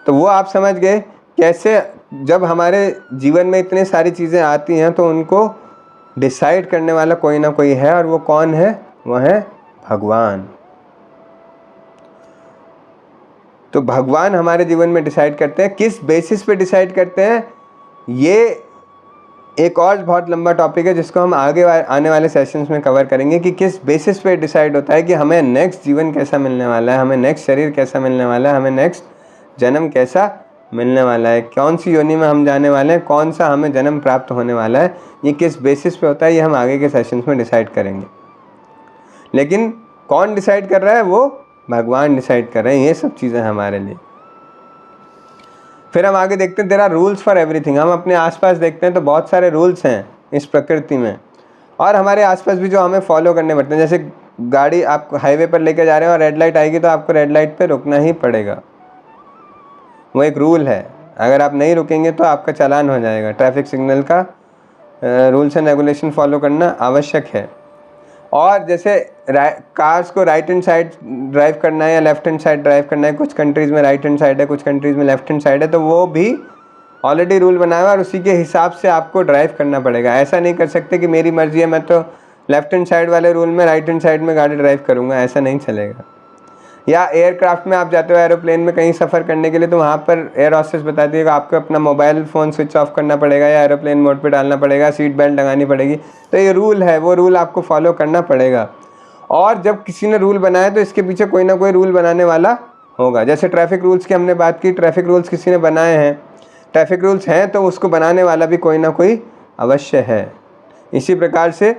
तो वो आप समझ गए। कैसे जब हमारे जीवन में इतनी सारी चीज़ें आती हैं तो उनको डिसाइड करने वाला कोई ना कोई है, और वो कौन है? वो है भगवान। तो भगवान हमारे जीवन में डिसाइड करते हैं। किस बेसिस पे डिसाइड करते हैं, ये एक और बहुत लंबा टॉपिक है जिसको हम आगे आने वाले सेशंस में कवर करेंगे कि किस बेसिस पे डिसाइड होता है कि हमें नेक्स्ट जीवन कैसा मिलने वाला है, हमें नेक्स्ट शरीर कैसा मिलने वाला है, हमें नेक्स्ट जन्म कैसा मिलने वाला है, कौन सी योनि में हम जाने वाले हैं, कौन सा हमें जन्म प्राप्त होने वाला है, ये किस बेसिस पे होता है, ये हम आगे के सेशंस में डिसाइड करेंगे। लेकिन कौन डिसाइड कर रहा है? वो भगवान डिसाइड कर रहे हैं ये सब चीज़ें हमारे लिए। फिर हम आगे देखते हैं, there are rules for everything. हम अपने आसपास देखते हैं तो बहुत सारे रूल्स हैं इस प्रकृति में, और हमारे आसपास भी जो हमें फॉलो करने पड़ते हैं। जैसे गाड़ी आप हाईवे पर लेकर जा रहे हैं और रेड लाइट आएगी तो आपको रेड लाइट पे रुकना ही पड़ेगा, वो एक रूल है। अगर आप नहीं रुकेंगे तो आपका चालान हो जाएगा। ट्रैफिक सिग्नल का रूल्स एंड रेगुलेशन फॉलो करना आवश्यक है। और जैसे कार्स को राइट हैंड साइड ड्राइव करना है या लेफ्ट हैंड साइड ड्राइव करना है, कुछ कंट्रीज़ में राइट हैंड साइड है, कुछ कंट्रीज़ में लेफ्ट हैंड साइड है, तो वो भी ऑलरेडी रूल बनाया हुआ है और उसी के हिसाब से आपको ड्राइव करना पड़ेगा। ऐसा नहीं कर सकते कि मेरी मर्जी है, मैं तो लेफ्ट हैंड साइड वाले रूल में राइट हैंड साइड में गाड़ी ड्राइव करूँगा, ऐसा नहीं चलेगा। या एयरक्राफ्ट में आप जाते हो एरोप्लेन में कहीं सफ़र करने के लिए, तो वहाँ पर एयर हॉस्टेस बताती है कि आपको अपना मोबाइल फ़ोन स्विच ऑफ करना पड़ेगा या एरोप्लेन मोड पे डालना पड़ेगा, सीट बेल्ट लगानी पड़ेगी। तो ये रूल है, वो रूल आपको फॉलो करना पड़ेगा। और जब किसी ने रूल बनाया तो इसके पीछे कोई ना कोई रूल बनाने वाला होगा। जैसे ट्रैफिक रूल्स की हमने बात की, ट्रैफिक रूल्स किसी ने बनाए हैं, ट्रैफिक रूल्स हैं तो उसको बनाने वाला भी कोई ना कोई अवश्य है। इसी प्रकार से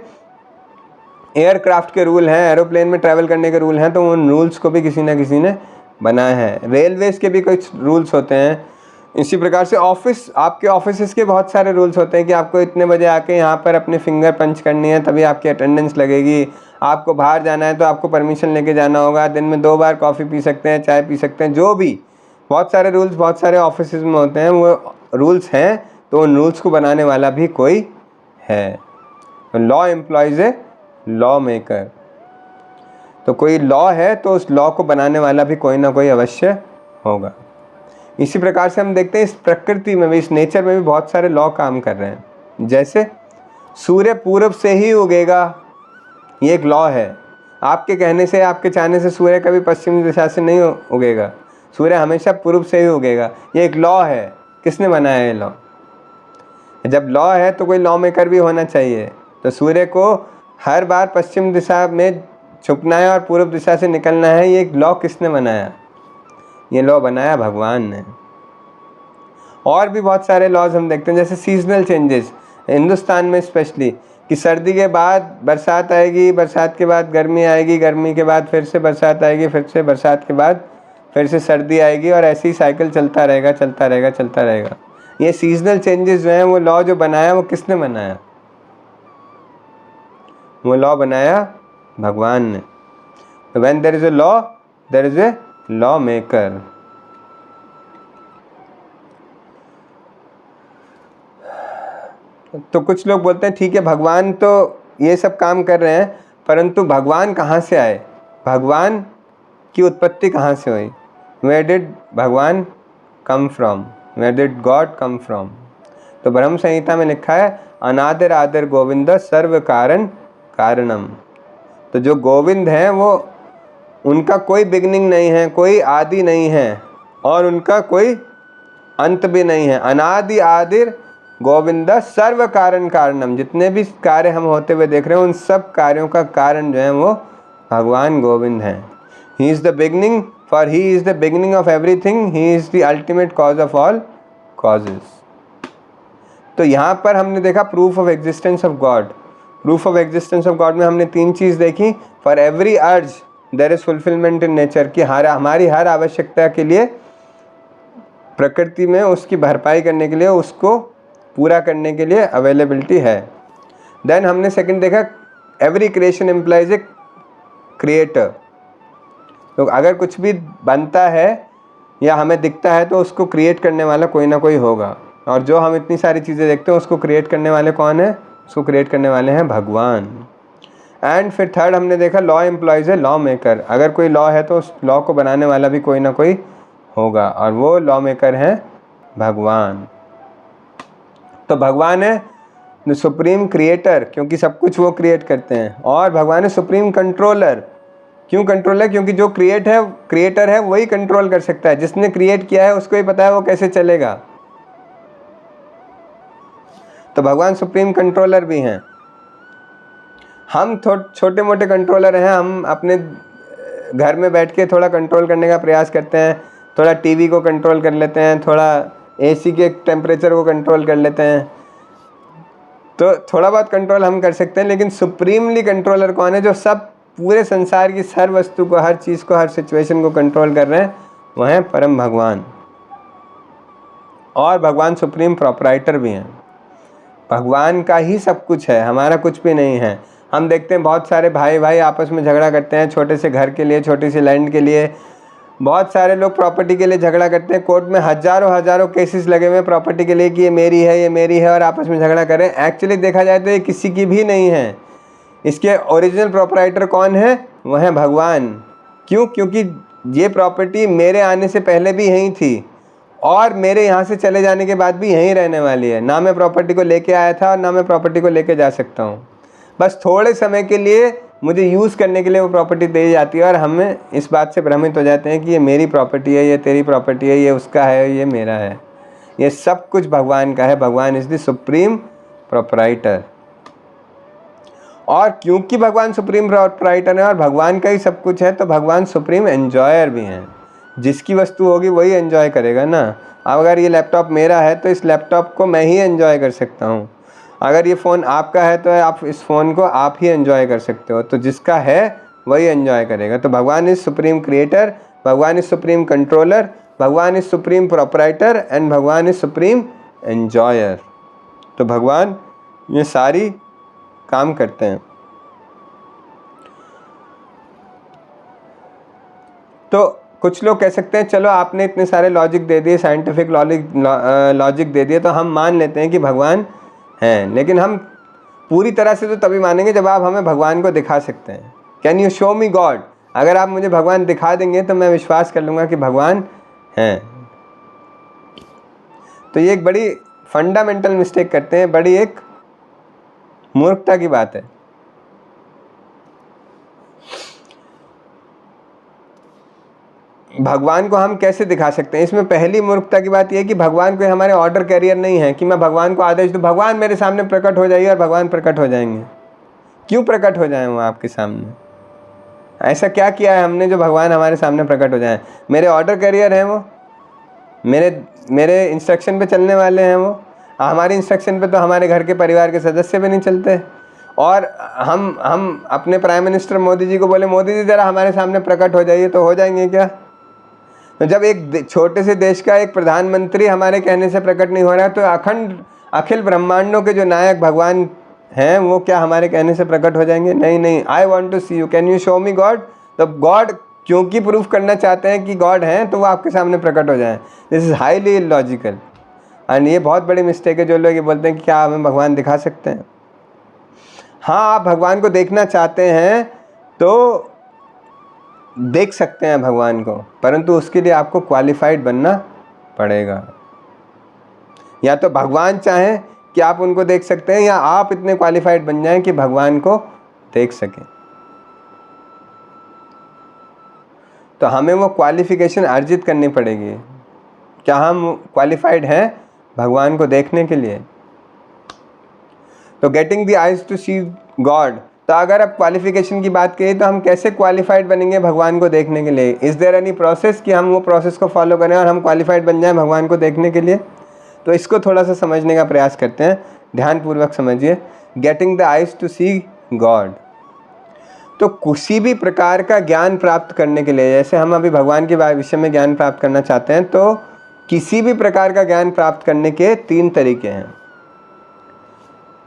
एयरक्राफ्ट के रूल हैं, एरोप्लेन में ट्रैवल करने के रूल हैं, तो उन रूल्स को भी किसी ना किसी ने बनाए हैं। रेलवेज़ के भी कुछ रूल्स होते हैं। इसी प्रकार से आपके ऑफिस के बहुत सारे रूल्स होते हैं कि आपको इतने बजे आके यहाँ पर अपने फिंगर पंच करनी है तभी आपकी अटेंडेंस लगेगी। आपको बाहर जाना है तो आपको परमिशन लेके जाना होगा। दिन में 2 बार कॉफ़ी पी सकते हैं, चाय पी सकते हैं, जो भी बहुत सारे रूल्स बहुत सारे ऑफिस में होते हैं, वो रूल्स हैं। तो उन रूल्स को बनाने वाला भी कोई है। लॉ एम्प्लॉयज़ ए लॉ मेकर। तो कोई लॉ है तो उस लॉ को बनाने वाला भी कोई ना कोई अवश्य होगा। इसी प्रकार से हम देखते हैं इस प्रकृति में भी, इस नेचर में भी बहुत सारे लॉ काम कर रहे हैं। जैसे सूर्य पूर्व से ही उगेगा, ये एक लॉ है। आपके कहने से, आपके चाहने से सूर्य कभी पश्चिमी दिशा से नहीं उगेगा, सूर्य हमेशा पूर्व से ही उगेगा। ये एक लॉ है। किसने बनाया ये लॉ? जब लॉ है तो कोई लॉ मेकर भी होना चाहिए। तो सूर्य को हर बार पश्चिम दिशा में छुपना है और पूर्व दिशा से निकलना है, ये एक लॉ किसने बनाया? ये लॉ बनाया भगवान ने। और भी बहुत सारे लॉज हम देखते हैं, जैसे सीजनल चेंजेस हिंदुस्तान में स्पेशली, कि सर्दी के बाद बरसात आएगी, बरसात के बाद गर्मी आएगी, गर्मी के बाद फिर से बरसात आएगी, फिर से बरसात के बाद फिर से सर्दी आएगी, और ऐसे ही साइकिल चलता रहेगा चलता रहेगा चलता रहेगा। ये सीजनल चेंजेस जो हैं, वो लॉ जो बनाया वो किसने बनाया? वो लॉ बनाया भगवान ने। तो when there is a law, there is a law maker. तो कुछ लोग बोलते हैं ठीक है भगवान तो ये सब काम कर रहे हैं, परंतु भगवान कहाँ से आए? भगवान की उत्पत्ति कहाँ से हुई? वेयर डिड भगवान come from? Where did God come from? तो ब्रह्म संहिता में लिखा है, अनादिर आदिर गोविंद सर्व कारण कारणम। तो जो गोविंद हैं वो, उनका कोई बिगनिंग नहीं है, कोई आदि नहीं है, और उनका कोई अंत भी नहीं है। अनादि आदिर गोविंद सर्व कारण कारणम। जितने भी कार्य हम होते हुए देख रहे हैं, उन सब कार्यों का कारण जो है वो भगवान गोविंद हैं। He is the beginning, for he is the beginning of everything, he is the ultimate cause of all causes. तो यहाँ पर हमने देखा proof of existence of God. Proof of existence of God में हमने 3 चीज़ देखी। For every urge there is fulfilment in nature, कि हमारी हर आवश्यकता के लिए प्रकृति में उसकी भरपाई करने के लिए, उसको पूरा करने के लिए अवेलेबिलिटी है। देन हमने सेकंड देखा, every creation implies a creator. तो अगर कुछ भी बनता है या हमें दिखता है तो उसको क्रिएट करने वाला कोई ना कोई होगा। और जो हम इतनी सारी चीज़ें देखते हैं उसको क्रिएट करने वाले कौन है? उसको क्रिएट करने वाले हैं भगवान। एंड फिर थर्ड हमने देखा, लॉ एम्प्लॉयज ए लॉ मेकर। अगर कोई लॉ है तो उस लॉ को बनाने वाला भी कोई ना कोई होगा, और वो लॉ मेकर हैं भगवान। तो भगवान है सुप्रीम क्रिएटर, क्योंकि सब कुछ वो क्रिएट करते हैं, और भगवान है सुप्रीम कंट्रोलर। क्यों कंट्रोलर? क्योंकि जो क्रिएटर है वही कंट्रोल कर सकता है। जिसने क्रिएट किया है उसको ही पता है वो कैसे चलेगा। तो भगवान सुप्रीम कंट्रोलर भी हैं। हम छोटे मोटे कंट्रोलर हैं। हम अपने घर में बैठ के थोड़ा कंट्रोल करने का प्रयास करते हैं, थोड़ा टीवी को कंट्रोल कर लेते हैं, थोड़ा एसी के टेम्परेचर को कंट्रोल कर लेते हैं, तो थोड़ा बहुत कंट्रोल हम कर सकते हैं। लेकिन सुप्रीमली कंट्रोलर कौन है? जो सब पूरे संसार की हर वस्तु को, हर चीज़ को, हर सिचुएशन को कंट्रोल कर रहे हैं, वह हैं परम भगवान। और भगवान सुप्रीम प्रोपराइटर भी हैं। भगवान का ही सब कुछ है, हमारा कुछ भी नहीं है। हम देखते हैं बहुत सारे भाई भाई आपस में झगड़ा करते हैं, छोटे से घर के लिए, छोटी सी लैंड के लिए। बहुत सारे लोग प्रॉपर्टी के लिए झगड़ा करते हैं। कोर्ट में हज़ारों केसेस लगे हुए हैं प्रॉपर्टी के लिए कि ये मेरी है, ये मेरी है, और आपस में झगड़ा कर रहे हैं। एक्चुअली देखा जाए तो ये किसी की भी नहीं है। इसके ओरिजिनल प्रोपराइटर कौन है? वह है भगवान। क्यों? क्योंकि ये प्रॉपर्टी मेरे आने से पहले भी यहीं थी और मेरे यहाँ से चले जाने के बाद भी यहीं रहने वाली है। ना मैं प्रॉपर्टी को लेके आया था और ना मैं प्रॉपर्टी को लेके जा सकता हूँ। बस थोड़े समय के लिए मुझे यूज़ करने के लिए वो प्रॉपर्टी दी जाती है, और हमें इस बात से भ्रमित हो जाते हैं कि ये मेरी प्रॉपर्टी है, ये तेरी प्रॉपर्टी है, ये उसका है, ये मेरा है। ये सब कुछ भगवान का है। भगवान इज़ द सुप्रीम प्रोपराइटर। और क्योंकि भगवान सुप्रीम प्रोपराइटर है और भगवान का ही सब कुछ है, तो भगवान सुप्रीम एन्जॉयर भी हैं। जिसकी वस्तु होगी वही एन्जॉय करेगा ना। अब अगर ये लैपटॉप मेरा है तो इस लैपटॉप को मैं ही एन्जॉय कर सकता हूँ। अगर ये फ़ोन आपका है तो आप इस फ़ोन को आप ही एन्जॉय कर सकते हो। तो जिसका है वही एन्जॉय करेगा। तो भगवान इज़ सुप्रीम क्रिएटर, भगवान इज़ सुप्रीम कंट्रोलर, भगवान इज़ सुप्रीम प्रोपराइटर एंड भगवान इज़ सुप्रीम एन्जॉयर। तो भगवान ये सारी काम करते हैं। तो कुछ लोग कह सकते हैं चलो आपने इतने सारे लॉजिक दे दिए, साइंटिफिक लॉजिक दे दिए, तो हम मान लेते हैं कि भगवान हैं। लेकिन हम पूरी तरह से तो तभी मानेंगे जब आप हमें भगवान को दिखा सकते हैं। Can you show me God? अगर आप मुझे भगवान दिखा देंगे तो मैं विश्वास कर लूँगा कि भगवान हैं। तो ये एक बड़ी फंडामेंटल मिस्टेक करते हैं, बड़ी एक मूर्खता की बात है। भगवान को हम कैसे दिखा सकते हैं? इसमें पहली मूर्खता की बात यह है कि भगवान कोई हमारे ऑर्डर कैरियर नहीं है कि मैं भगवान को आदेश दूं भगवान मेरे सामने प्रकट हो जाइए और भगवान प्रकट हो जाएंगे। क्यों प्रकट हो जाए वो आपके सामने? ऐसा क्या किया है हमने जो भगवान हमारे सामने प्रकट हो जाए? मेरे ऑर्डर कैरियर हैं वो, मेरे इंस्ट्रक्शन पे चलने वाले हैं वो। हमारे इंस्ट्रक्शन पे तो हमारे घर के परिवार के सदस्य भी नहीं चलते। और हम अपने प्राइम मिनिस्टर मोदी जी को बोले मोदी जी ज़रा हमारे सामने प्रकट हो जाइए, तो हो जाएंगे क्या? तो जब एक छोटे से देश का एक प्रधानमंत्री हमारे कहने से प्रकट नहीं हो रहा है, तो अखिल ब्रह्मांडों के जो नायक भगवान हैं वो क्या हमारे कहने से प्रकट हो जाएंगे? नहीं नहीं। I want to see you, can you show me God? तो गॉड क्योंकि प्रूफ करना चाहते हैं कि गॉड हैं तो वो आपके सामने प्रकट हो जाएं। This is highly illogical and ये बहुत बड़ी मिस्टेक है जो लोग ये बोलते हैं कि क्या हमें भगवान दिखा सकते हैं। हाँ, आप भगवान को देखना चाहते हैं तो देख सकते हैं भगवान को, परंतु उसके लिए आपको क्वालिफाइड बनना पड़ेगा। या तो भगवान चाहें कि आप उनको देख सकते हैं, या आप इतने क्वालिफाइड बन जाएं कि भगवान को देख सकें। तो हमें वो क्वालिफिकेशन अर्जित करनी पड़ेगी। क्या हम क्वालिफाइड हैं भगवान को देखने के लिए? तो getting the eyes to see God, तो अगर आप क्वालिफिकेशन की बात करें तो हम कैसे क्वालिफाइड बनेंगे भगवान को देखने के लिए? इज़ देयर एनी प्रोसेस कि हम वो प्रोसेस को फॉलो करें और हम क्वालिफाइड बन जाएं भगवान को देखने के लिए? तो इसको थोड़ा सा समझने का प्रयास करते हैं, ध्यानपूर्वक समझिए। Getting the eyes to see God, तो किसी भी प्रकार का ज्ञान प्राप्त करने के लिए, जैसे हम अभी भगवान के विषय में ज्ञान प्राप्त करना चाहते हैं, तो किसी भी प्रकार का ज्ञान प्राप्त करने के 3 तरीके हैं।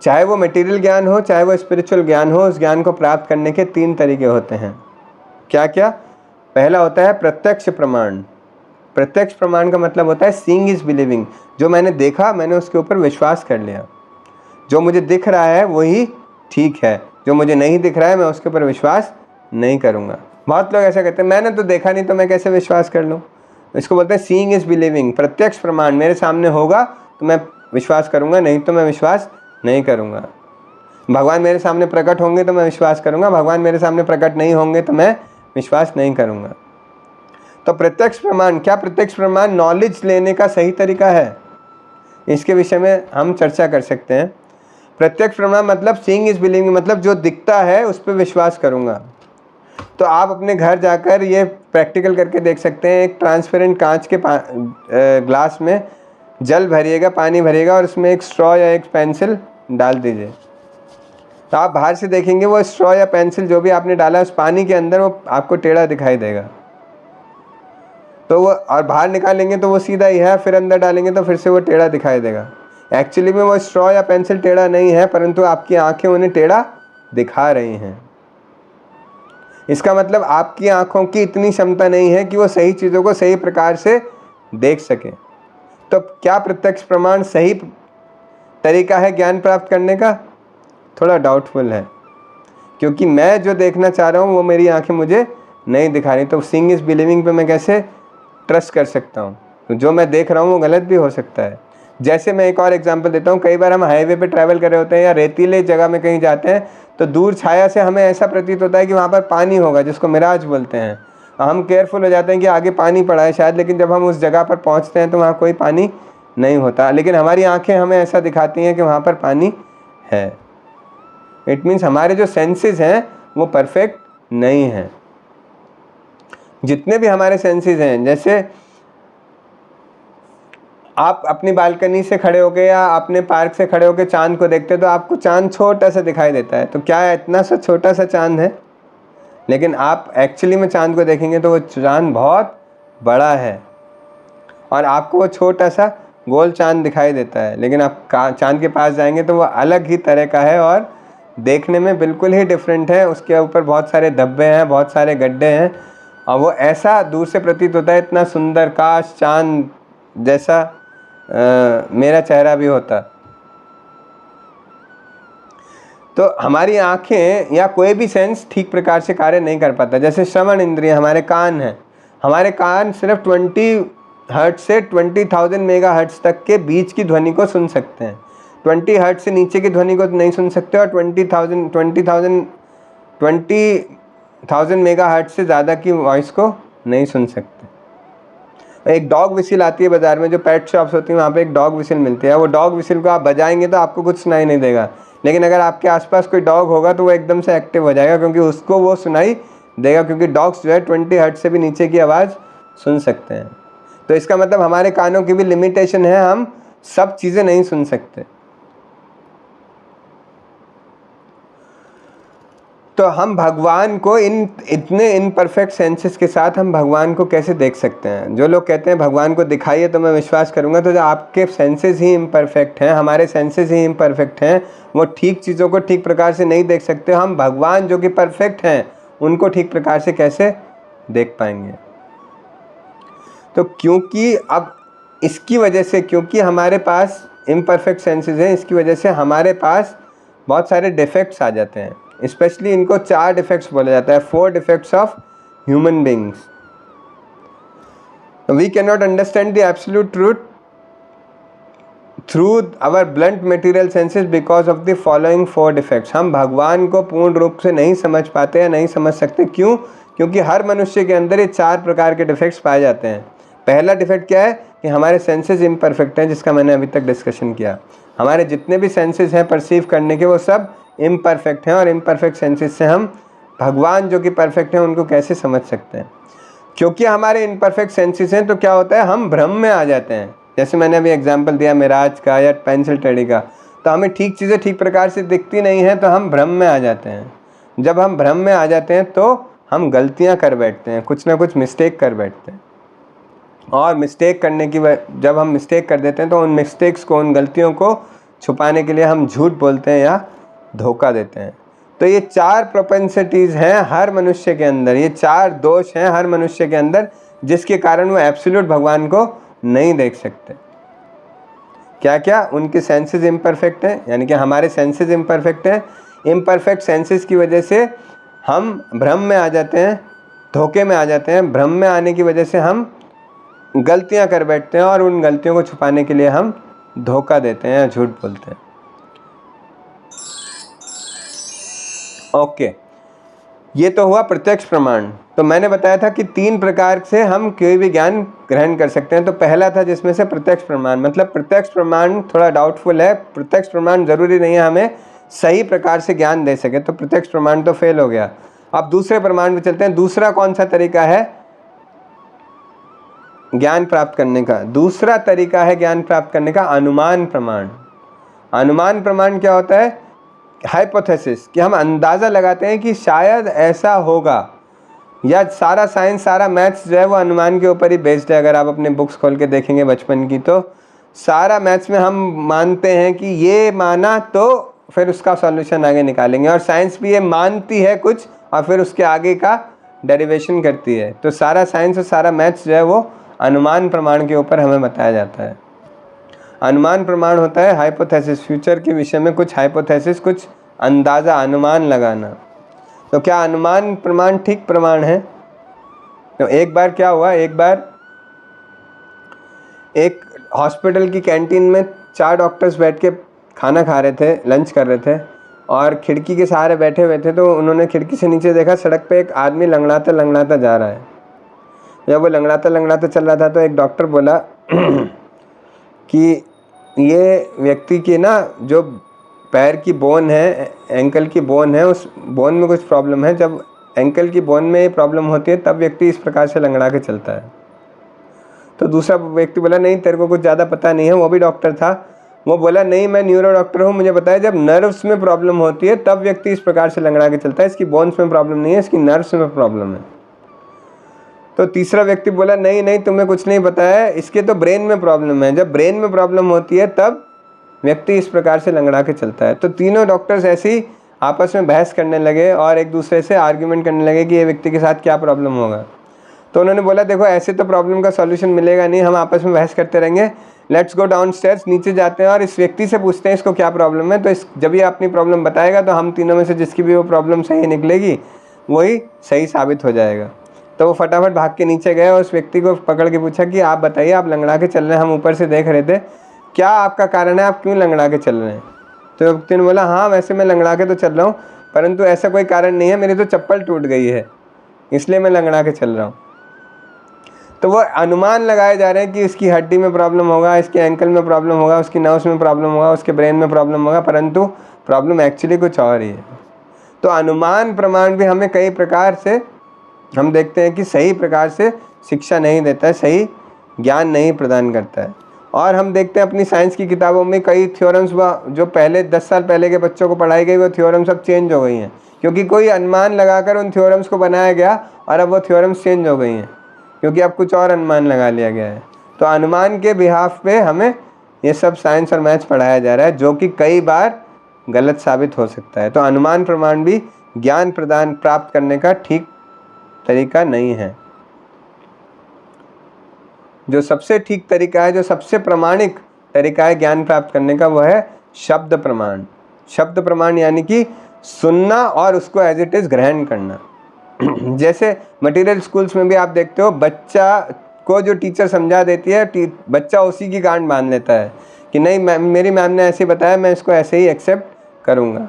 चाहे वो मटेरियल ज्ञान हो, चाहे वो स्पिरिचुअल ज्ञान हो, उस ज्ञान को प्राप्त करने के 3 तरीके होते हैं। क्या क्या? पहला होता है प्रत्यक्ष प्रमाण। प्रत्यक्ष प्रमाण का मतलब होता है सीइंग इज बिलीविंग। जो मैंने देखा मैंने उसके ऊपर विश्वास कर लिया। जो मुझे दिख रहा है वही ठीक है, जो मुझे नहीं दिख रहा है मैं उसके ऊपर विश्वास नहीं करूँगा। बहुत लोग ऐसा कहते हैं मैंने तो देखा नहीं तो मैं कैसे विश्वास कर लूँ। इसको बोलते हैं सीइंग इज बिलीविंग, प्रत्यक्ष प्रमाण। मेरे सामने होगा तो मैं विश्वास करूँगा, नहीं तो मैं विश्वास नहीं करूँगा। भगवान मेरे सामने प्रकट होंगे तो मैं विश्वास करूँगा, भगवान मेरे सामने प्रकट नहीं होंगे तो मैं विश्वास नहीं करूँगा। तो प्रत्यक्ष प्रमाण, क्या प्रत्यक्ष प्रमाण नॉलेज लेने का सही तरीका है? इसके विषय में हम चर्चा कर सकते हैं। प्रत्यक्ष प्रमाण मतलब सीइंग इज बिलीविंग, मतलब जो दिखता है उस पर विश्वास करूँगा। तो आप अपने घर जाकर ये प्रैक्टिकल करके देख सकते हैं। एक ट्रांसपेरेंट कांच के ग्लास में जल भरिएगा, पानी भरिएगा और उसमें एक स्ट्रॉ या एक पेंसिल डाल दीजिए। तो आप बाहर से देखेंगे वो स्ट्रॉ या पेंसिल जो भी आपने डाला उस पानी के अंदर वो आपको टेढ़ा दिखाई देगा। तो वो और बाहर निकालेंगे तो वो सीधा ही है, फिर अंदर डालेंगे तो फिर से वो टेढ़ा दिखाई देगा। एक्चुअली में वो स्ट्रॉ या पेंसिल टेढ़ा नहीं है, परंतु आपकी आंखें उन्हें टेढ़ा दिखा रही हैं। इसका मतलब आपकी आंखों की इतनी क्षमता नहीं है कि वो सही चीज़ों को सही प्रकार से देख सके। तो क्या प्रत्यक्ष प्रमाण सही तरीका है ज्ञान प्राप्त करने का? थोड़ा डाउटफुल है, क्योंकि मैं जो देखना चाह रहा हूँ वो मेरी आंखें मुझे नहीं दिखा रही। तो सीइंग इज बिलीविंग पे मैं कैसे ट्रस्ट कर सकता हूँ? तो जो मैं देख रहा हूँ वो गलत भी हो सकता है। जैसे मैं एक और एग्जांपल देता हूँ, कई बार हम हाईवे पे ट्रैवल कर रहे होते हैं या रेतीले जगह में कहीं जाते हैं तो दूर छाया से हमें ऐसा प्रतीत होता है कि वहाँ पर पानी होगा, जिसको मिराज बोलते हैं। हम केयरफुल हो जाते हैं कि आगे पानी पड़ा है शायद, लेकिन जब हम उस जगह पर पहुँचते हैं तो वहाँ कोई पानी नहीं होता, लेकिन हमारी आँखें हमें ऐसा दिखाती हैं कि वहाँ पर पानी है। इट मीन्स हमारे जो सेंसेस हैं वो परफेक्ट नहीं हैं। जितने भी हमारे सेंसेस हैं, जैसे आप अपनी बालकनी से खड़े होके या अपने पार्क से खड़े होके चांद को देखते हो तो आपको चांद छोटा सा दिखाई देता है। तो क्या इतना सा छोटा सा चांद है? लेकिन आप एक्चुअली में चांद को देखेंगे तो वो चांद बहुत बड़ा है और आपको वो छोटा सा गोल चांद दिखाई देता है। लेकिन आप चांद के पास जाएंगे तो वो अलग ही तरह का है और देखने में बिल्कुल ही डिफरेंट है। उसके ऊपर बहुत सारे धब्बे हैं, बहुत सारे गड्ढे हैं और वो ऐसा दूर से प्रतीत होता है, इतना सुंदर, काश चांद जैसा मेरा चेहरा भी होता। तो हमारी आंखें या कोई भी सेंस ठीक प्रकार से कार्य नहीं कर पाता। जैसे श्रवण इंद्रिय, हमारे कान हैं, हमारे कान सिर्फ 20 हर्ट्ज से 20,000 मेगा हर्ट्ज तक के बीच की ध्वनि को सुन सकते हैं। 20 हर्ट्ज से नीचे की ध्वनि को नहीं सुन सकते और 20,000 मेगा हर्ट्ज से ज़्यादा की वॉइस को नहीं सुन सकते। एक डॉग विसिल आती है बाज़ार में, जो पेट शॉप्स होती हैं वहाँ पे एक डॉग विसिल मिलती है। वो डॉग विसिल को आप बजाएंगे तो आपको कुछ सुनाई नहीं देगा, लेकिन अगर आपके आसपास कोई डॉग होगा तो वो एकदम से एक्टिव हो जाएगा, क्योंकि उसको वो सुनाई देगा, क्योंकि डॉग्स जो है 20 हर्ट्ज से भी नीचे की आवाज़ सुन सकते हैं। तो इसका मतलब हमारे कानों की भी लिमिटेशन है, हम सब चीज़ें नहीं सुन सकते। तो हम भगवान को इतने इनपरफेक्ट सेंसेस के साथ हम भगवान को कैसे देख सकते हैं? जो लोग कहते हैं भगवान को दिखाइए तो मैं विश्वास करूंगा, तो जो आपके सेंसेस ही इम्परफेक्ट हैं, हमारे सेंसेस ही इम्परफेक्ट हैं, वो ठीक चीज़ों को ठीक प्रकार से नहीं देख सकते। हम भगवान जो कि परफेक्ट हैं उनको ठीक प्रकार से कैसे देख पाएंगे? तो क्योंकि अब इसकी वजह से, क्योंकि हमारे पास इम्परफेक्ट सेंसेस हैं, इसकी वजह से हमारे पास बहुत सारे डिफेक्ट्स आ जाते हैं। स्पेशली इनको 4 डिफेक्ट्स बोला जाता है, 4 defects of human beings. We can not understand the absolute truth through our blunt material senses because of the following 4 defects. हम भगवान को पूर्ण रूप से नहीं समझ पाते या नहीं समझ सकते। क्यों? क्योंकि हर मनुष्य के अंदर ये 4 प्रकार के डिफेक्ट्स पाए जाते हैं। पहला डिफेक्ट क्या है कि हमारे सेंसेस इम्परफेक्ट हैं, जिसका मैंने अभी तक डिस्कशन किया। हमारे जितने भी सेंसेस हैं परसीव करने के, वो सब इम्परफेक्ट हैं और इम्परफेक्ट सेंसेस से हम भगवान जो कि परफेक्ट हैं उनको कैसे समझ सकते हैं? क्योंकि हमारे इम्परफेक्ट सेंसेस हैं तो क्या होता है, हम भ्रम में आ जाते हैं। जैसे मैंने अभी एग्जांपल दिया मिराज का या पेंसिल टेढ़ी का, तो हमें ठीक चीज़ें ठीक प्रकार से दिखती नहीं हैं तो हम भ्रम में आ जाते हैं। जब हम भ्रम में आ जाते हैं तो हम गलतियाँ कर बैठते हैं, कुछ ना कुछ मिस्टेक कर बैठते हैं। और मिस्टेक करने की जब हम मिस्टेक कर देते हैं तो उन मिस्टेक्स को, उन गलतियों को छुपाने के लिए हम झूठ बोलते हैं या धोखा देते हैं। तो ये 4 प्रोपेंसिटीज़ हैं हर मनुष्य के अंदर, ये 4 दोष हैं हर मनुष्य के अंदर, जिसके कारण वो एब्सोल्यूट भगवान को नहीं देख सकते। क्या क्या? उनके सेंसेस इम्परफेक्ट हैं, यानी कि हमारे सेंसेस इम्परफेक्ट हैं। इम्परफेक्ट सेंसेस की वजह से हम भ्रम में आ जाते हैं, धोखे में आ जाते हैं। भ्रम में आने की वजह से हम गलतियां कर बैठते हैं और उन गलतियों को छुपाने के लिए हम धोखा देते हैं या झूठ बोलते हैं। ओके, ये तो हुआ प्रत्यक्ष प्रमाण। तो मैंने बताया था कि 3 प्रकार से हम कोई भी ज्ञान ग्रहण कर सकते हैं। तो पहला था जिसमें से प्रत्यक्ष प्रमाण, मतलब प्रत्यक्ष प्रमाण थोड़ा डाउटफुल है। प्रत्यक्ष प्रमाण जरूरी नहीं है हमें सही प्रकार से ज्ञान दे सके, तो प्रत्यक्ष प्रमाण तो फेल हो गया। अब दूसरे प्रमाण में चलते हैं। दूसरा कौन सा तरीका है ज्ञान प्राप्त करने का? दूसरा तरीका है ज्ञान प्राप्त करने का अनुमान प्रमाण। अनुमान प्रमाण क्या होता है? हाइपोथेसिस, कि हम अंदाज़ा लगाते हैं कि शायद ऐसा होगा, या सारा साइंस सारा मैथ्स जो है वो अनुमान के ऊपर ही बेस्ड है। अगर आप अपने बुक्स खोल के देखेंगे बचपन की, तो सारा मैथ्स में हम मानते हैं कि ये माना तो फिर उसका सॉल्यूशन आगे निकालेंगे, और साइंस भी ये मानती है कुछ और फिर उसके आगे का डेरिवेशन करती है। तो सारा साइंस और सारा मैथ्स जो है वो अनुमान प्रमाण के ऊपर हमें बताया जाता है। अनुमान प्रमाण होता है हाइपोथेसिस, फ्यूचर के विषय में कुछ हाइपोथेसिस, कुछ अंदाज़ा, अनुमान लगाना। तो क्या अनुमान प्रमाण ठीक प्रमाण है? तो एक बार क्या हुआ, एक बार एक हॉस्पिटल की कैंटीन में 4 डॉक्टर्स बैठ के खाना खा रहे थे, लंच कर रहे थे, और खिड़की के सहारे बैठे हुए थे। तो उन्होंने खिड़की से नीचे देखा, सड़क पे एक आदमी लंगड़ाता लंगड़ाता जा रहा है। जब वो लंगड़ाता लंगड़ाता चल रहा था तो एक डॉक्टर बोला कि ये व्यक्ति की ना जो पैर की बोन है, एंकल की बोन है, उस बोन में कुछ प्रॉब्लम है। जब एंकल की बोन में ये प्रॉब्लम होती है तब व्यक्ति इस प्रकार से लंगड़ा के चलता है। तो दूसरा व्यक्ति बोला नहीं, तेरे को कुछ ज़्यादा पता नहीं है। वो भी डॉक्टर था। वो बोला नहीं, मैं न्यूरो डॉक्टर हूँ, मुझे बताया जब नर्व्स में प्रॉब्लम होती है तब व्यक्ति इस प्रकार से लंगड़ा के चलता है। इसकी बोन्स में प्रॉब्लम नहीं है, इसकी नर्व्स में प्रॉब्लम है। तो तीसरा व्यक्ति बोला नहीं नहीं, तुम्हें कुछ नहीं पता है, इसके तो ब्रेन में प्रॉब्लम है। जब ब्रेन में प्रॉब्लम होती है तब व्यक्ति इस प्रकार से लंगड़ा के चलता है। तो तीनों डॉक्टर्स ऐसे ही आपस में बहस करने लगे और एक दूसरे से आर्ग्यूमेंट करने लगे कि ये व्यक्ति के साथ क्या प्रॉब्लम होगा। तो उन्होंने बोला देखो ऐसे तो प्रॉब्लम का सॉल्यूशन मिलेगा नहीं, हम आपस में बहस करते रहेंगे, लेट्स गो डाउन स्टेयर्स, नीचे जाते हैं और इस व्यक्ति से पूछते हैं इसको क्या प्रॉब्लम है। तो जब ये अपनी प्रॉब्लम बताएगा तो हम तीनों में से जिसकी भी वो प्रॉब्लम सही निकलेगी वही सही साबित हो जाएगा। तो वो फटाफट भाग के नीचे गए और उस व्यक्ति को पकड़ के पूछा कि आप बताइए, आप लंगड़ा के चल रहे हैं, हम ऊपर से देख रहे थे, क्या आपका कारण है, आप क्यों लंगड़ा के चल रहे हैं? तो व्यक्ति ने बोला हाँ वैसे मैं लंगड़ा के तो चल रहा हूँ, परंतु ऐसा कोई कारण नहीं है, मेरी तो चप्पल टूट गई है इसलिए मैं लंगड़ा के चल रहा हूँ। तो वो अनुमान लगाए जा रहे हैं कि इसकी हड्डी में प्रॉब्लम होगा, इसके एंकल में प्रॉब्लम होगा, उसकी नर्व्स में प्रॉब्लम होगा, उसके ब्रेन में प्रॉब्लम होगा, परंतु प्रॉब्लम एक्चुअली कुछ और ही है। तो अनुमान प्रमाण भी हमें कई प्रकार से हम देखते हैं कि सही प्रकार से शिक्षा नहीं देता है, सही ज्ञान नहीं प्रदान करता है। और हम देखते हैं अपनी साइंस की किताबों में कई थ्योरम्स जो पहले 10 साल पहले के बच्चों को पढ़ाई गई वो थ्योरम्स सब चेंज हो गई हैं, क्योंकि कोई अनुमान लगाकर उन थ्योरम्स को बनाया गया और अब वो थ्योरम्स चेंज हो गई हैं क्योंकि अब कुछ और अनुमान लगा लिया गया है। तो अनुमान के बिहाफ पे हमें ये सब साइंस और मैथ्स पढ़ाया जा रहा है जो कि कई बार गलत साबित हो सकता है। तो अनुमान प्रमाण भी ज्ञान प्रदान प्राप्त करने का ठीक तरीका नहीं है। जो सबसे ठीक तरीका है, जो सबसे प्रामाणिक तरीका है ज्ञान प्राप्त करने का, वो है शब्द प्रमाण। शब्द प्रमाण यानी कि सुनना और उसको एज इट इज ग्रहण करना। जैसे मटेरियल स्कूल्स में भी आप देखते हो, बच्चा को जो टीचर समझा देती है बच्चा उसी की गांठ बांध लेता है कि नहीं मेरी मैम ने ऐसे बताया, मैं इसको ऐसे ही एक्सेप्ट करूँगा।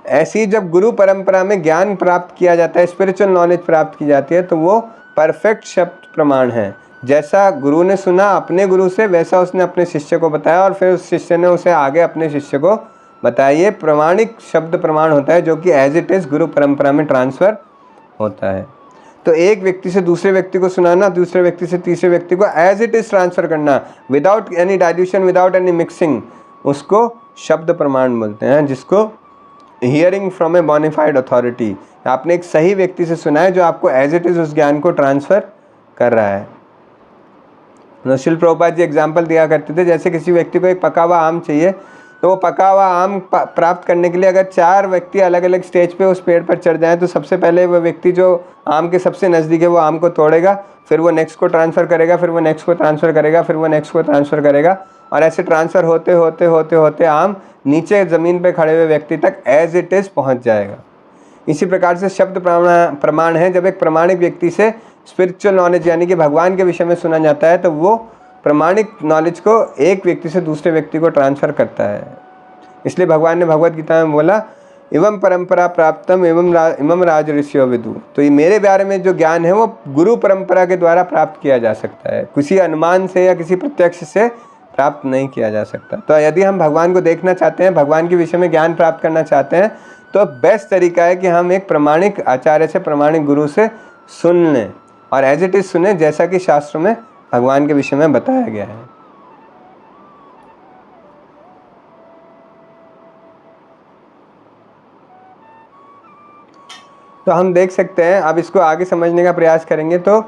ऐसे ही जब गुरु परंपरा में ज्ञान प्राप्त किया जाता है, स्पिरिचुअल नॉलेज प्राप्त की जाती है, तो वो परफेक्ट शब्द प्रमाण है। जैसा गुरु ने सुना अपने गुरु से वैसा उसने अपने शिष्य को बताया और फिर उस शिष्य ने उसे आगे अपने शिष्य को बताया। ये प्रमाणिक शब्द प्रमाण होता है जो कि एज इट इज़ गुरु परंपरा में ट्रांसफ़र होता है। तो एक व्यक्ति से दूसरे व्यक्ति को सुनाना, दूसरे व्यक्ति से तीसरे व्यक्ति को एज इट इज़ ट्रांसफ़र करना without any dilution, without any mixing, उसको शब्द प्रमाण बोलते हैं। जिसको hearing from a bona fide authority, आपने एक सही व्यक्ति से सुना है जो आपको एज इट इज़ उस ज्ञान को ट्रांसफ़र कर रहा है। शिल प्रभुपाद जी एग्जाम्पल दिया करते थे, जैसे किसी व्यक्ति को एक पका हुआ आम चाहिए, तो वो पका हुआ आम प्राप्त करने के लिए अगर 4 व्यक्ति अलग अलग स्टेज पे उस पेड़ पर चढ़ जाएं तो सबसे पहले वो व्यक्ति जो आम के सबसे नज़दीक है वो आम को तोड़ेगा, फिर वो नेक्स्ट को ट्रांसफ़र करेगा, फिर वो नेक्स्ट को ट्रांसफ़र करेगा, फिर वो नेक्स्ट को ट्रांसफ़र करेगा, और ऐसे ट्रांसफ़र होते होते होते होते आम नीचे ज़मीन पर खड़े हुए व्यक्ति तक एज इट इज़ पहुँच जाएगा। इसी प्रकार से शब्द प्रमाण है। जब एक प्रामाणिक व्यक्ति से स्पिरिचुअल नॉलेज यानी कि भगवान के विषय में सुना जाता है तो वो प्रमाणिक नॉलेज को एक व्यक्ति से दूसरे व्यक्ति को ट्रांसफ़र करता है। इसलिए भगवान ने भगवत गीता में बोला एवं परंपरा प्राप्तम इमम राज ऋषियो विदु। तो ये मेरे बारे में जो ज्ञान है वो गुरु परंपरा के द्वारा प्राप्त किया जा सकता है, किसी अनुमान से या किसी प्रत्यक्ष से प्राप्त नहीं किया जा सकता। तो यदि हम भगवान को देखना चाहते हैं, भगवान के विषय में ज्ञान प्राप्त करना चाहते हैं, तो बेस्ट तरीका है कि हम एक प्रमाणिक आचार्य से, प्रमाणिक गुरु से सुन लें और एज इट इज़ सुने, जैसा कि शास्त्रों में भगवान के विषय में बताया गया है। तो हम देख सकते हैं, अब इसको आगे समझने का प्रयास करेंगे तो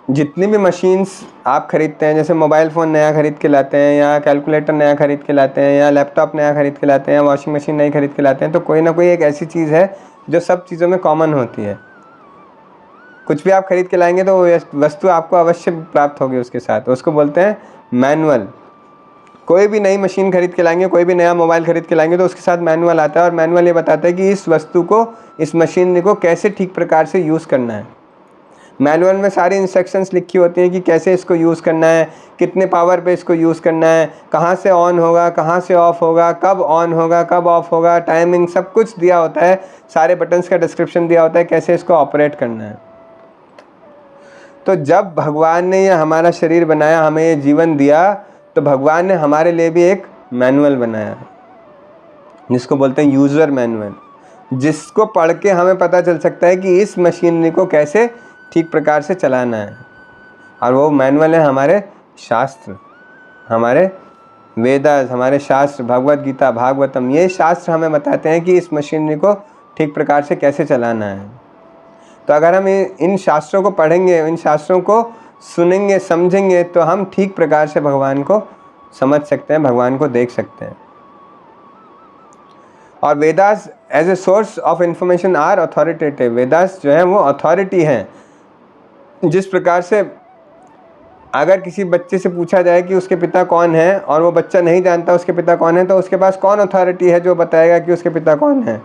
जितनी भी मशीन्स आप खरीदते हैं, जैसे मोबाइल फ़ोन नया खरीद के लाते हैं या कैलकुलेटर नया खरीद के लाते हैं या लैपटॉप नया खरीद के लाते हैं या वॉशिंग मशीन नई खरीद के लाते हैं, तो कोई ना कोई एक ऐसी चीज़ है जो सब चीज़ों में कॉमन होती है। कुछ भी आप खरीद के लाएंगे तो वो वस्तु आपको अवश्य प्राप्त होगी उसके साथ, उसको बोलते हैं मैनुअल। कोई भी नई मशीन खरीद के लाएंगे, कोई भी नया मोबाइल खरीद के लाएंगे तो उसके साथ मैनुअल आता है और मैनुअल ये बताता है कि इस वस्तु को, इस मशीन को कैसे ठीक प्रकार से यूज़ करना है। मैनुअल में सारी इंस्ट्रक्शंस लिखी होती हैं कि कैसे इसको यूज़ करना है, कितने पावर पे इसको यूज़ करना है, कहाँ से ऑन होगा, कहाँ से ऑफ़ होगा, कब ऑन होगा, कब ऑफ़ होगा, टाइमिंग, सब कुछ दिया होता है। सारे बटन्स का डिस्क्रिप्शन दिया होता है कैसे इसको ऑपरेट करना है। तो जब भगवान ने ये हमारा शरीर बनाया, हमें ये जीवन दिया, तो भगवान ने हमारे लिए भी एक मैनुअल बनाया जिसको बोलते हैं यूज़र मैनुअल, जिसको पढ़ के हमें पता चल सकता है कि इस मशीनरी को कैसे ठीक प्रकार से चलाना है। और वो मैनुअल है हमारे शास्त्र, हमारे वेदास, हमारे शास्त्र, भगवत गीता, भागवतम। ये शास्त्र हमें बताते हैं कि इस मशीनरी को ठीक प्रकार से कैसे चलाना है। तो अगर हम इन शास्त्रों को पढ़ेंगे, इन शास्त्रों को सुनेंगे, समझेंगे, तो हम ठीक प्रकार से भगवान को समझ सकते हैं, भगवान को देख सकते हैं। और Vedas as a source of information are authoritative. Vedas जो है वो अथॉरिटी हैं। जिस प्रकार से अगर किसी बच्चे से पूछा जाए कि उसके पिता कौन है और वो बच्चा नहीं जानता उसके पिता कौन है, तो उसके पास कौन अथॉरिटी है जो बताएगा कि उसके पिता कौन है?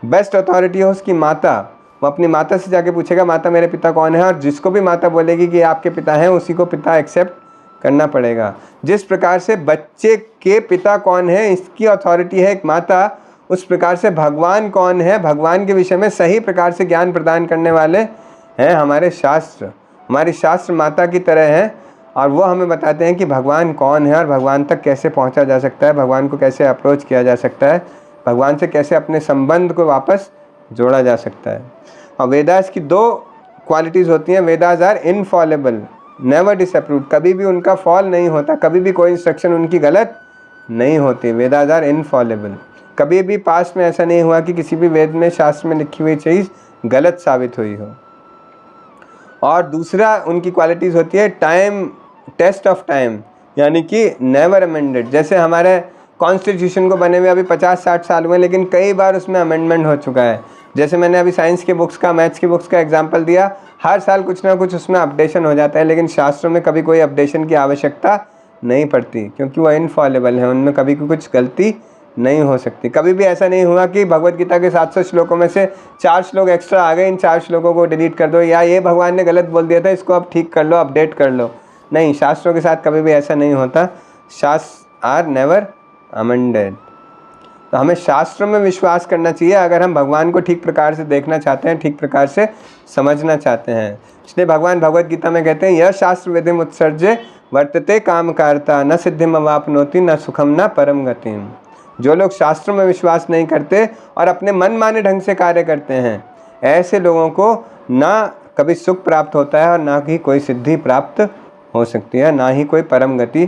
बेस्ट अथॉरिटी है उसकी माता। वो अपनी माता से जाके पूछेगा माता मेरे पिता कौन है, और जिसको भी माता बोलेगी कि आपके पिता हैं, उसी को पिता एक्सेप्ट करना पड़ेगा। जिस प्रकार से बच्चे के पिता कौन है इसकी अथॉरिटी है एक माता, उस प्रकार से भगवान कौन है, भगवान के विषय में सही प्रकार से ज्ञान प्रदान करने वाले हैं हमारे शास्त्र। हमारी शास्त्र माता की तरह हैं और वो हमें बताते हैं कि भगवान कौन है और भगवान तक कैसे पहुंचा जा सकता है, भगवान को कैसे अप्रोच किया जा सकता है, भगवान से कैसे अपने संबंध को वापस जोड़ा जा सकता है। और वेदास की दो क्वालिटीज़ होती हैं। Vedas are infallible, never disapproved. कभी भी उनका फॉल नहीं होता, कभी भी कोई इंस्ट्रक्शन उनकी गलत नहीं होती। Vedas are infallible. कभी भी पास्ट में ऐसा नहीं हुआ कि किसी भी वेद में, शास्त्र में लिखी हुई चीज़ गलत साबित हुई हो। और दूसरा उनकी क्वालिटीज़ होती है टाइम, टेस्ट ऑफ टाइम, यानी कि नेवर अमेंडेड। जैसे हमारे कॉन्स्टिट्यूशन को बने हुए अभी 50-60 साल हुए, लेकिन कई बार उसमें अमेंडमेंट हो चुका है। जैसे मैंने अभी साइंस के बुक्स का, मैथ्स की बुक्स का एग्जांपल दिया, हर साल कुछ ना कुछ उसमें अपडेशन हो जाता है, लेकिन शास्त्रों में कभी कोई अपडेशन की आवश्यकता नहीं पड़ती, क्योंकि वो इनफॉलेबल है, उनमें कभी कुछ गलती नहीं हो सकती। कभी भी ऐसा नहीं हुआ कि भगवत गीता के 700 श्लोकों में से 4 श्लोक एक्स्ट्रा आ गए, इन 4 श्लोकों को डिलीट कर दो, या ये भगवान ने गलत बोल दिया था, इसको अब ठीक कर लो, अपडेट कर लो। नहीं, शास्त्रों के साथ कभी भी ऐसा नहीं होता। शास्त्र आर नेवर अमेंडेड। तो हमें शास्त्रों में विश्वास करना चाहिए अगर हम भगवान को ठीक प्रकार से देखना चाहते हैं, ठीक प्रकार से समझना चाहते हैं। इसलिए भगवान भगवत गीता में कहते हैं यह शास्त्र विधिम उत्सर्जे वर्तते कामकारता न सिद्धिम अवापनोति न सुखम न परम गतिम। जो लोग शास्त्रों में विश्वास नहीं करते और अपने मन माने ढंग से कार्य करते हैं, ऐसे लोगों को ना कभी सुख प्राप्त होता है और ना ही कोई सिद्धि प्राप्त हो सकती है, ना ही कोई परम गति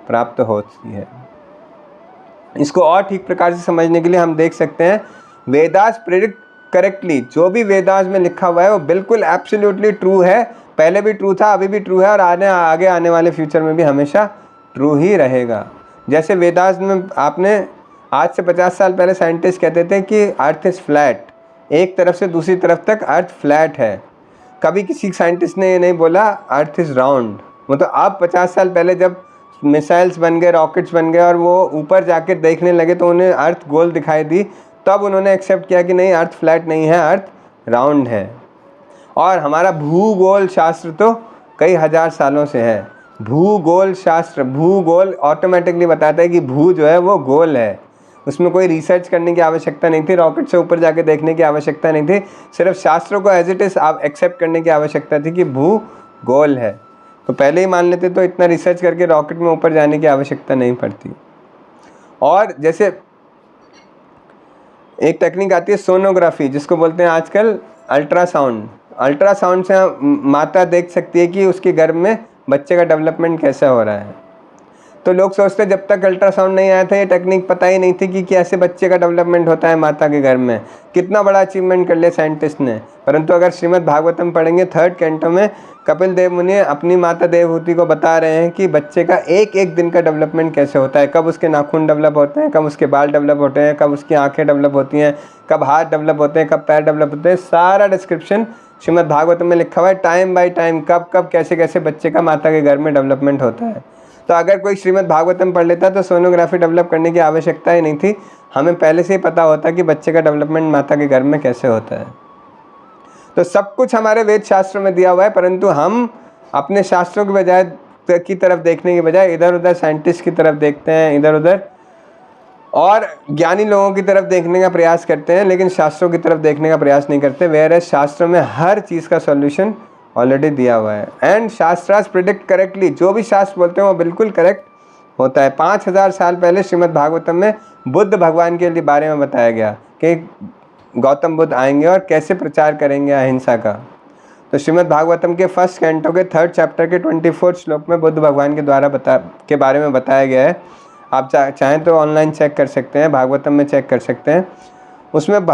प्राप्त होती है। इसको और ठीक प्रकार से समझने के लिए हम देख सकते हैं वेदास प्रेडिक्ट करेक्टली। जो भी वेदास में लिखा हुआ है वो बिल्कुल एब्सोल्युटली ट्रू है। पहले भी ट्रू था, अभी भी ट्रू है और आगे आने वाले फ्यूचर में भी हमेशा ट्रू ही रहेगा। जैसे वेदास में आपने आज से 50 साल पहले साइंटिस्ट कहते थे कि अर्थ इज़ फ्लैट, एक तरफ से दूसरी तरफ तक अर्थ फ्लैट है। कभी किसी साइंटिस्ट ने ये नहीं बोला अर्थ इज़ राउंड। मतलब अब 50 साल पहले जब मिसाइल्स बन गए, रॉकेट्स बन गए और वो ऊपर जाके देखने लगे तो उन्हें अर्थ गोल दिखाई दी, तब उन्होंने एक्सेप्ट किया कि नहीं, अर्थ फ्लैट नहीं है, अर्थ राउंड है। और हमारा भूगोल शास्त्र तो कई हजार सालों से है। भूगोल शास्त्र, भूगोल ऑटोमेटिकली बताता है कि भू जो है वो गोल है, उसमें कोई रिसर्च करने की आवश्यकता नहीं थी, रॉकेट से ऊपर जाके देखने की आवश्यकता नहीं थी, सिर्फ शास्त्रों को एज इट इज़ आप एक्सेप्ट करने की आवश्यकता थी कि भू गोल है। तो पहले ही मान लेते तो इतना रिसर्च करके रॉकेट में ऊपर जाने की आवश्यकता नहीं पड़ती। और जैसे एक टेक्निक आती है सोनोग्राफी, जिसको बोलते हैं आजकल अल्ट्रासाउंड। अल्ट्रासाउंड से माता देख सकती है कि उसके गर्भ में बच्चे का डेवलपमेंट कैसा हो रहा है। तो लोग सोचते हैं जब तक अल्ट्रासाउंड नहीं आया था ये टेक्निक पता ही नहीं थी कि कैसे बच्चे का डेवलपमेंट होता है माता के गर्भ में। कितना बड़ा अचीवमेंट कर लिया साइंटिस्ट ने। परंतु अगर श्रीमद् भागवतम पढ़ेंगे 3rd कैंटो में कपिल देव मुनि अपनी माता देवहूति को बता रहे हैं कि बच्चे का एक एक दिन का डेवलपमेंट कैसे होता है, कब उसके नाखून डेवलप होते हैं, कब उसके बाल डेवलप होते हैं, कब उसकी आंखें डेवलप होती हैं, कब हाथ डेवलप होते हैं, कब पैर डेवलप होते हैं। सारा डिस्क्रिप्शन श्रीमद् भागवतम में लिखा हुआ है, टाइम बाय टाइम, कब कब कैसे कैसे बच्चे का माता के गर्भ में डेवलपमेंट होता है। तो अगर कोई श्रीमद् भागवतम पढ़ लेता तो सोनोग्राफी डेवलप करने की आवश्यकता ही नहीं थी, हमें पहले से ही पता होता कि बच्चे का डेवलपमेंट माता के गर्भ में कैसे होता है। तो सब कुछ हमारे वेद शास्त्रों में दिया हुआ है, परंतु हम अपने शास्त्रों की बजाय की तरफ देखने के बजाय इधर उधर साइंटिस्ट की तरफ देखते हैं, इधर उधर और ज्ञानी लोगों की तरफ देखने का प्रयास करते हैं, लेकिन शास्त्रों की तरफ देखने का प्रयास नहीं करते। वेयर एज शास्त्रों में हर चीज़ का सॉल्यूशन ऑलरेडी दिया हुआ है। एंड शास्त्रास प्रिडिक्ट करेक्टली, जो भी शास्त्र बोलते हैं वो बिल्कुल करेक्ट होता है। 5000 साल पहले श्रीमद् भागवतम में बुद्ध भगवान के लिए बारे में बताया गया कि गौतम बुद्ध आएंगे और कैसे प्रचार करेंगे अहिंसा का। तो श्रीमद् भागवतम के 1st कैंटो के 3rd चैप्टर के 24 श्लोक में बुद्ध भगवान के द्वारा के बारे में बताया गया है। आप चाहें तो ऑनलाइन चेक कर सकते हैं, भागवतम में चेक कर सकते हैं। उसमें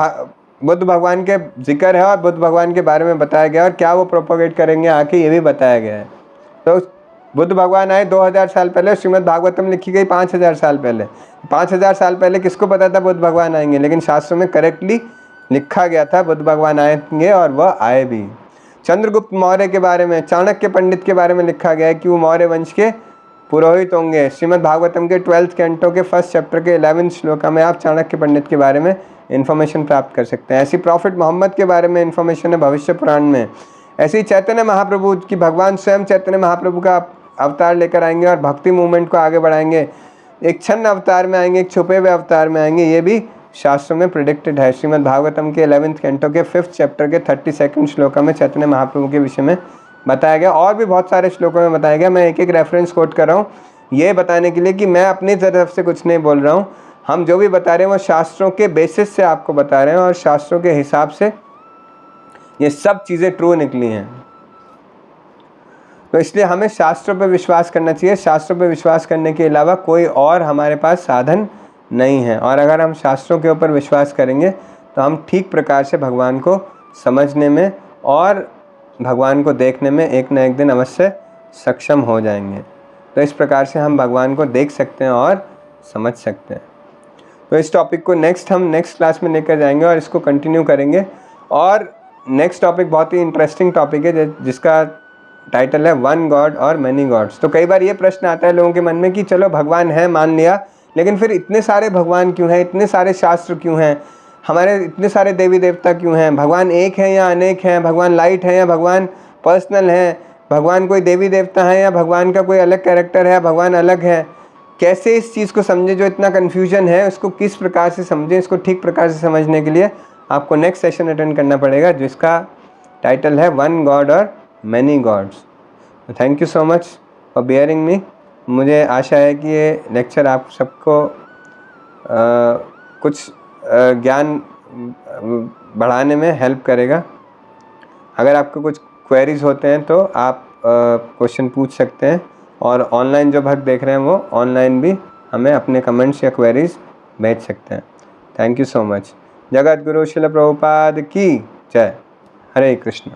बुद्ध भगवान के जिक्र है और बुद्ध भगवान के बारे में बताया गया और क्या वो प्रोपोगेट करेंगे आके ये भी बताया गया है। तो बुद्ध भगवान आए 2000 साल पहले, श्रीमद् भागवतम लिखी गई 5000 साल पहले। 5000 साल पहले किसको पता था बुद्ध भगवान आएंगे, लेकिन शास्त्रों में करेक्टली लिखा गया था बुद्ध भगवान आएंगे और वह आए भी। चंद्रगुप्त मौर्य के बारे में, चाणक्य पंडित के बारे में लिखा गया है कि वो मौर्य वंश के पुरोहित होंगे। श्रीमद् भागवतम के 12th कैंटो के 1st चैप्टर के 11th श्लोक में आप चाणक्य पंडित के बारे में इन्फॉर्मेशन प्राप्त कर सकते हैं। ऐसी प्रॉफिट मोहम्मद के बारे में इन्फॉर्मेशन है भविष्य पुराण में। ऐसी चैतन्य महाप्रभु की, भगवान स्वयं चैतन्य महाप्रभु का अवतार लेकर आएंगे और भक्ति मूवमेंट को आगे बढ़ाएंगे। एक छन्न अवतार में आएंगे, एक छुपे हुए अवतार में आएंगे, ये भी शास्त्रों में प्रिडिक्टेड है। श्रीमद् भागवतम के 11th कैंटो के 5th चैप्टर के 32nd श्लोक में चैतन्य महाप्रभु के विषय में बताया गया। और भी बहुत सारे श्लोकों में बताया गया। मैं एक एक रेफरेंस कोट कर रहा हूँ ये बताने के लिए कि मैं अपनी तरफ से कुछ नहीं बोल रहा हूँ। हम जो भी बता रहे हैं वो शास्त्रों के बेसिस से आपको बता रहे हैं और शास्त्रों के हिसाब से ये सब चीज़ें ट्रू निकली हैं। तो इसलिए हमें शास्त्रों पर विश्वास करना चाहिए। शास्त्रों पर विश्वास करने के अलावा कोई और हमारे पास साधन नहीं है। और अगर हम शास्त्रों के ऊपर विश्वास करेंगे तो हम ठीक प्रकार से भगवान को समझने में और भगवान को देखने में एक न एक दिन अवश्य सक्षम हो जाएंगे। तो इस प्रकार से हम भगवान को देख सकते हैं और समझ सकते हैं। तो इस टॉपिक को हम नेक्स्ट क्लास में लेकर जाएंगे और इसको कंटिन्यू करेंगे। और नेक्स्ट टॉपिक बहुत ही इंटरेस्टिंग टॉपिक है जिसका टाइटल है वन गॉड और मैनी गॉड्स। तो कई बार ये प्रश्न आता है लोगों के मन में कि चलो भगवान है मान लिया, लेकिन फिर इतने सारे भगवान क्यों हैं, इतने सारे शास्त्र क्यों हैं, हमारे इतने सारे देवी देवता क्यों हैं, भगवान एक है या अनेक हैं, भगवान लाइट है या भगवान पर्सनल है, भगवान कोई देवी देवता है या भगवान का कोई अलग कैरेक्टर है, भगवान अलग है। कैसे इस चीज़ को समझे, जो इतना कन्फ्यूजन है उसको किस प्रकार से समझें। इसको ठीक प्रकार से समझने के लिए आपको नेक्स्ट सेशन अटेंड करना पड़ेगा जिसका टाइटल है वन गॉड और many gods. Thank you so much for bearing me. मुझे आशा है कि ये लेक्चर आप सबको कुछ ज्ञान बढ़ाने में हेल्प करेगा। अगर आपको कुछ क्वेरीज होते हैं तो आप क्वेश्चन पूछ सकते हैं और ऑनलाइन जो भक्त देख रहे हैं वो ऑनलाइन भी हमें अपने कमेंट्स या क्वेरीज भेज सकते हैं। Thank you so much. Jagat Guru Srila Prabhupada की जय। हरे कृष्ण।